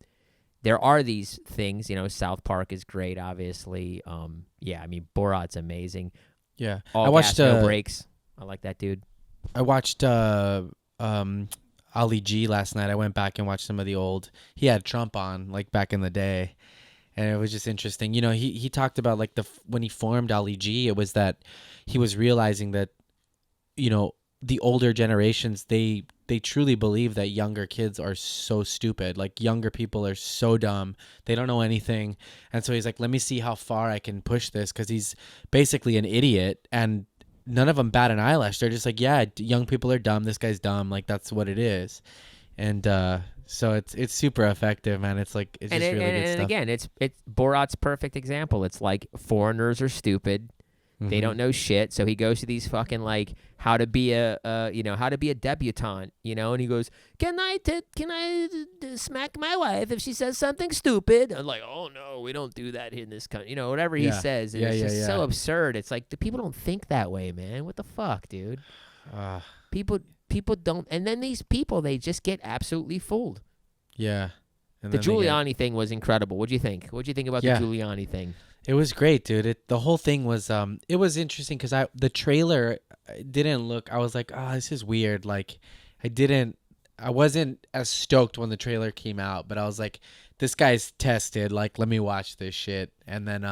there are these things. You know, South Park is great, obviously. I mean, Borat's amazing. yeah. All I watched gas, no breaks. I like that dude. I watched Ali G last night. I went back and watched some of the old. He had Trump on like back in the day, and it was just interesting. You know, he talked about like when he formed Ali G, it was that he was realizing that, you know, the older generations they truly believe that younger kids are so stupid. Like younger people are so dumb. They don't know anything, and so he's like, let me see how far I can push this, because he's basically an idiot and. None of them bat an eyelash. They're just like, yeah, young people are dumb. This guy's dumb. Like that's what it is, and so it's super effective, man. It's like it's just really good and stuff. again, it's Borat's perfect example. It's like foreigners are stupid. They don't know shit. So he goes to these fucking like how to be a debutante, you know, and he goes, can I smack my wife if she says something stupid? I'm like, oh no, we don't do that in this country, you know, whatever he says. And it's just so absurd. It's like the people don't think that way, man. What the fuck, dude? People don't, and then these people, they just get absolutely fooled. Yeah. And The then they get- Giuliani thing was incredible. What'd you think? What'd you think about the Giuliani thing? It was great, dude. The whole thing was it was interesting because the trailer didn't look. I was like, oh, this is weird. Like, I wasn't as stoked when the trailer came out, but I was like, this guy's tested. Like, let me watch this shit. And then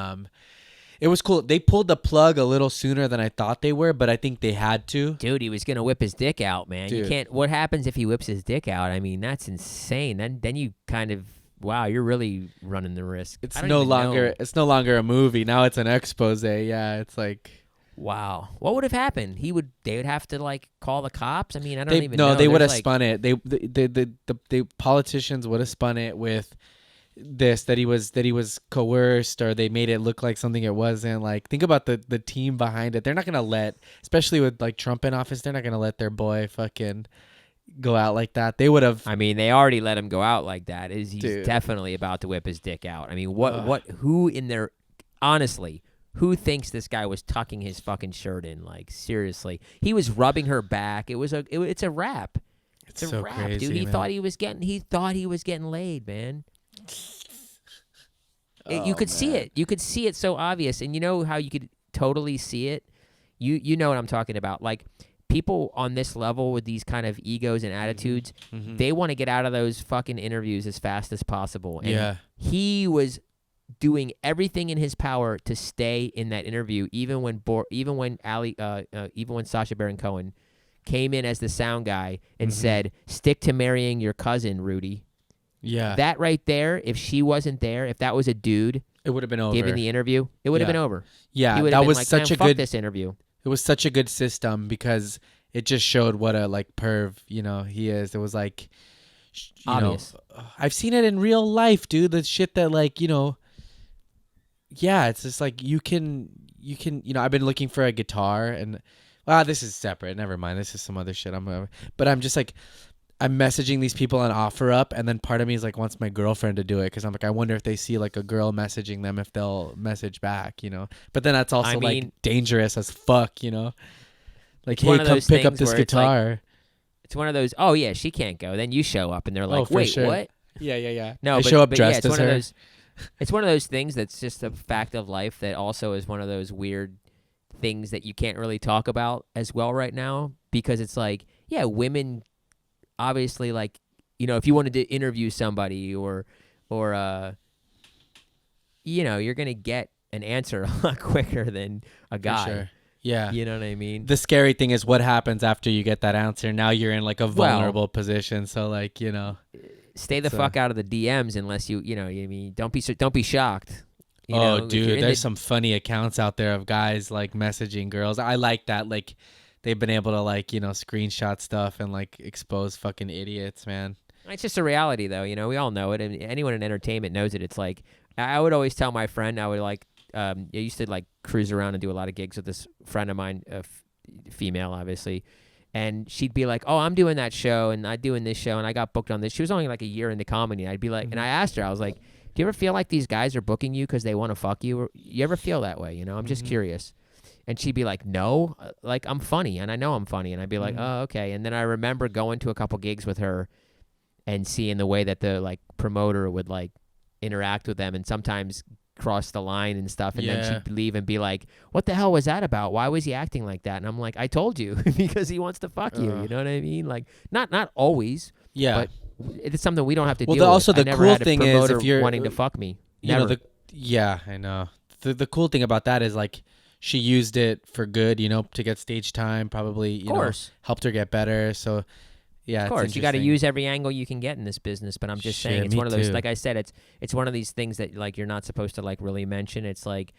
it was cool. They pulled the plug a little sooner than I thought they were, but I think they had to. Dude, he was gonna whip his dick out, man. You Dude. can't. What happens if he whips his dick out? I mean, that's insane. Then you kind of you're really running the risk. I It's don't no even longer know. it's no longer a movie. Now it's an expose. Yeah, it's like Wow. What would have happened? They would have to like call the cops. I mean, I don't even know. no, they would have There's, like, spun it. The politicians would have spun it with this that he was coerced, or they made it look like something it wasn't. Like, think about the team behind it. They're not gonna let, especially with like Trump in office, they're not gonna let their boy fucking go out like that. They would have. I mean, they already let him go out like that. He's Dude. definitely about to whip his dick out. I mean, who in there, honestly, who thinks this guy was tucking his fucking shirt in? Like, seriously. He was rubbing her back. It's a wrap. It's a so wrap, crazy, dude. He man. thought he was getting laid, man. You could see it. You could see it so obvious. And you know how you could totally see it? You know what I'm talking about. Like, people on this level with these kind of egos and attitudes, they want to get out of those fucking interviews as fast as possible. And he was doing everything in his power to stay in that interview, even when Sacha Baron Cohen came in as the sound guy and said, "Stick to marrying your cousin, Rudy." Yeah. That right there, if she wasn't there, if that was a dude, it would have been over. Giving the interview, it would have been over. Yeah, he would that have been was like, such "Man, a fuck good this interview." It was such a good system because it just showed what a like perv, he is. It was like, obvious. I've seen it in real life, dude. The shit that like, yeah, it's just like you can, I've been looking for a guitar and, this is separate. Never mind. This is some other shit. But I'm just like, I'm messaging these people on OfferUp, and then part of me is like wants my girlfriend to do it because I'm like, I wonder if they see like a girl messaging them if they'll message back, But then that's also like dangerous as fuck, Like, hey, come pick up this guitar. Like, it's one of those. Oh yeah, she can't go. Then you show up, and they're like, "Wait, sure. what?" Yeah. No, I show up dressed as her. It's one of those things that's just a fact of life that also is one of those weird things that you can't really talk about as well right now because it's like, yeah, women. Obviously, like, if you wanted to interview somebody or you're going to get an answer a lot quicker than a guy. For sure. Yeah. You know what I mean? The scary thing is what happens after you get that answer. Now you're in like a vulnerable position. So like, stay the fuck out of the DMs unless don't be shocked. Dude, there's some funny accounts out there of guys like messaging girls. I like that. Like, they've been able to like, screenshot stuff and like expose fucking idiots, man. It's just a reality though. We all know it. And anyone in entertainment knows it. It's like, I would always tell my friend, I would like, I used to like cruise around and do a lot of gigs with this friend of mine, female, obviously. And she'd be like, "Oh, I'm doing that show and I'm doing this show and I got booked on this." She was only like a year into comedy. I'd be like, and I asked her, I was like, "Do you ever feel like these guys are booking you because they want to fuck you? Or you ever feel that way? I'm just curious." And she'd be like, "No, like I'm funny and I know I'm funny." And I'd be like, "Oh, okay." And then I remember going to a couple gigs with her and seeing the way that the like promoter would like interact with them and sometimes cross the line and stuff. And then she'd leave and be like, "What the hell was that about? Why was he acting like that?" And I'm like, "I told you," because he wants to fuck you. You know what I mean? Like, not always. Yeah. But it's something we don't have to deal also with. the cool thing is if you're wanting to fuck me. Never. I know. The cool thing about that is like, she used it for good, to get stage time, probably, you know, helped her get better. So, yeah, of course, you got to use every angle you can get in this business. But I'm just saying, it's one of those, like I said, it's one of these things that like you're not supposed to like really mention. It's like,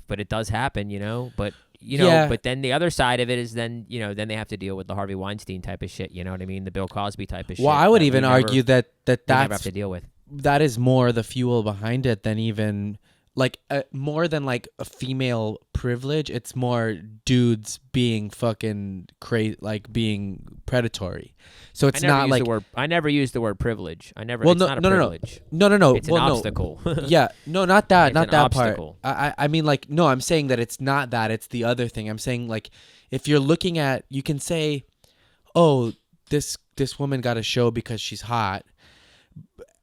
but it does happen, But but then the other side of it is then then they have to deal with the Harvey Weinstein type of shit. You know what I mean? The Bill Cosby type of shit. Well, I would even argue that that's never have to deal with. That is more the fuel behind it than even. Like, more than, like, a female privilege, it's more dudes being fucking crazy, like, being predatory. So it's not like... I never used the word privilege. I never... Well, it's not a privilege. No. It's an obstacle. Yeah. No, not that. Not that obstacle. part. I mean, like, no, I'm saying that it's not that. It's the other thing. I'm saying, like, if you're looking at... You can say, oh, this woman got a show because she's hot,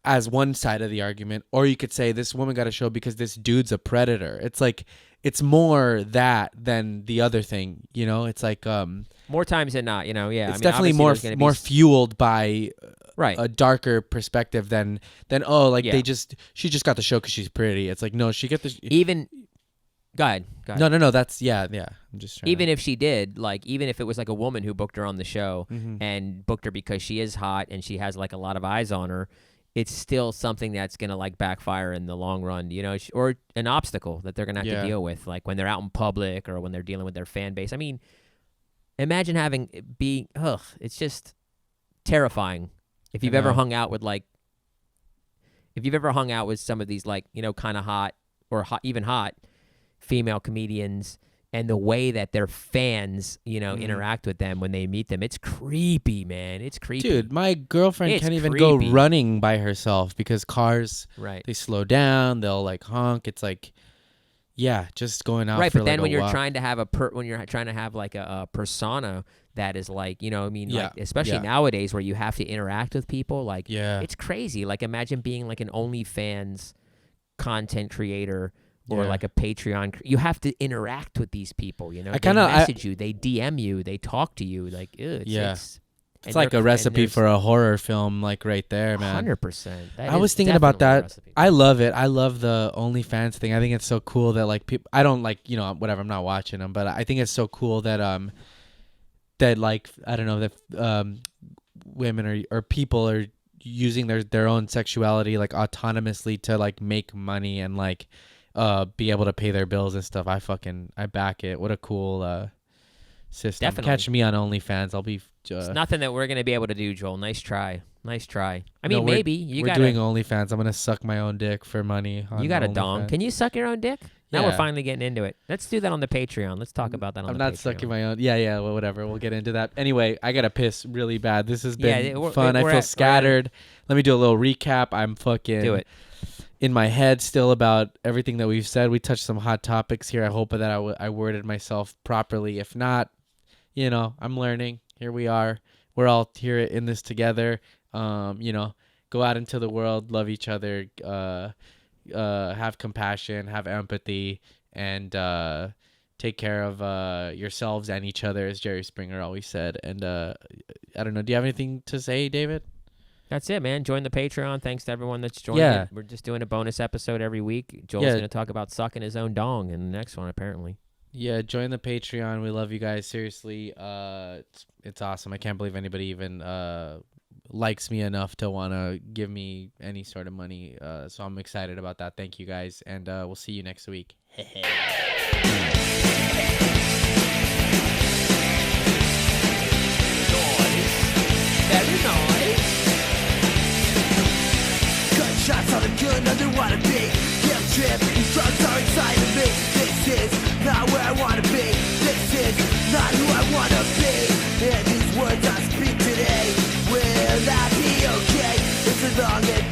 as one side of the argument, or you could say this woman got a show because this dude's a predator. It's like, it's more that than the other thing, It's like more times than not, yeah. It's definitely more fueled by a darker perspective than she just got the show because she's pretty. It's like, no, she get the even. Go ahead. No. That's yeah. I'm just trying even if she did, like, even if it was like a woman who booked her on the show and booked her because she is hot and she has like a lot of eyes on her. It's still something that's going to like backfire in the long run, or an obstacle that they're going to have to deal with, like when they're out in public or when they're dealing with their fan base. I mean, imagine it's just terrifying. If you've ever hung out with some of these like, kind of hot or even hot female comedians and the way that their fans, interact with them when they meet them, it's creepy, man. It's creepy. Dude, my girlfriend can't even go running by herself because cars, they slow down, they'll like honk. It's like, just going out. Right, for but then like when you're walk. trying to have like a persona that is like, like, especially nowadays where you have to interact with people, like, it's crazy. Like, imagine being like an OnlyFans content creator or Yeah. like a Patreon. You have to interact with these people. You know, I kinda- they message you, they DM you, they talk to you. Like, ew, It's and like they're- a and recipe there's for a horror film, like right there, man. 100%. I was thinking about that. I love it. I love the OnlyFans thing. I think it's so cool that like people. I don't like whatever. I'm not watching them, but I think it's so cool that that like I don't know that women or people are using their own sexuality like autonomously to like make money and like be able to pay their bills and stuff. I back it. What a cool system. Definitely. Catch me on OnlyFans. I'll be. It's nothing that we're gonna be able to do, Joel. Nice try. I No, mean, maybe you we're got doing OnlyFans. I'm gonna suck my own dick for money. you got a dong. OnlyFans. Can you suck your own dick? Now we're Yeah. finally getting into it. Let's do that on the Patreon. Let's talk about that on I'm the not Patreon. sucking my own. Yeah. Well, whatever. We'll get into that. Anyway, I gotta piss really bad. This has been Yeah, fun. I we're feel at- scattered. Let me do a little recap. I'm fucking Do it. in my head still about everything that we've said. We touched some hot topics here. I hope that I worded myself properly. If not, I'm learning. Here we are. We're all here in this together. Go out into the world, love each other, have compassion, have empathy, and take care of yourselves and each other, as Jerry Springer always said. And I don't know. Do you have anything to say, David? That's it, man. Join the Patreon. Thanks to everyone that's joined. Yeah. We're just doing a bonus episode every week. Joel's Yeah. going to talk about sucking his own dong in the next one, apparently. Yeah, join the Patreon. We love you guys. Seriously, it's awesome. I can't believe anybody even likes me enough to want to give me any sort of money. So I'm excited about that. Thank you guys, and we'll see you next week. Very nice. Gunshots on a gun, I don't wanna be. Guilt trip, these drugs are inside of me. This is not where I wanna be. This is not who I wanna be. And these words I speak today, will that be okay? It's a long and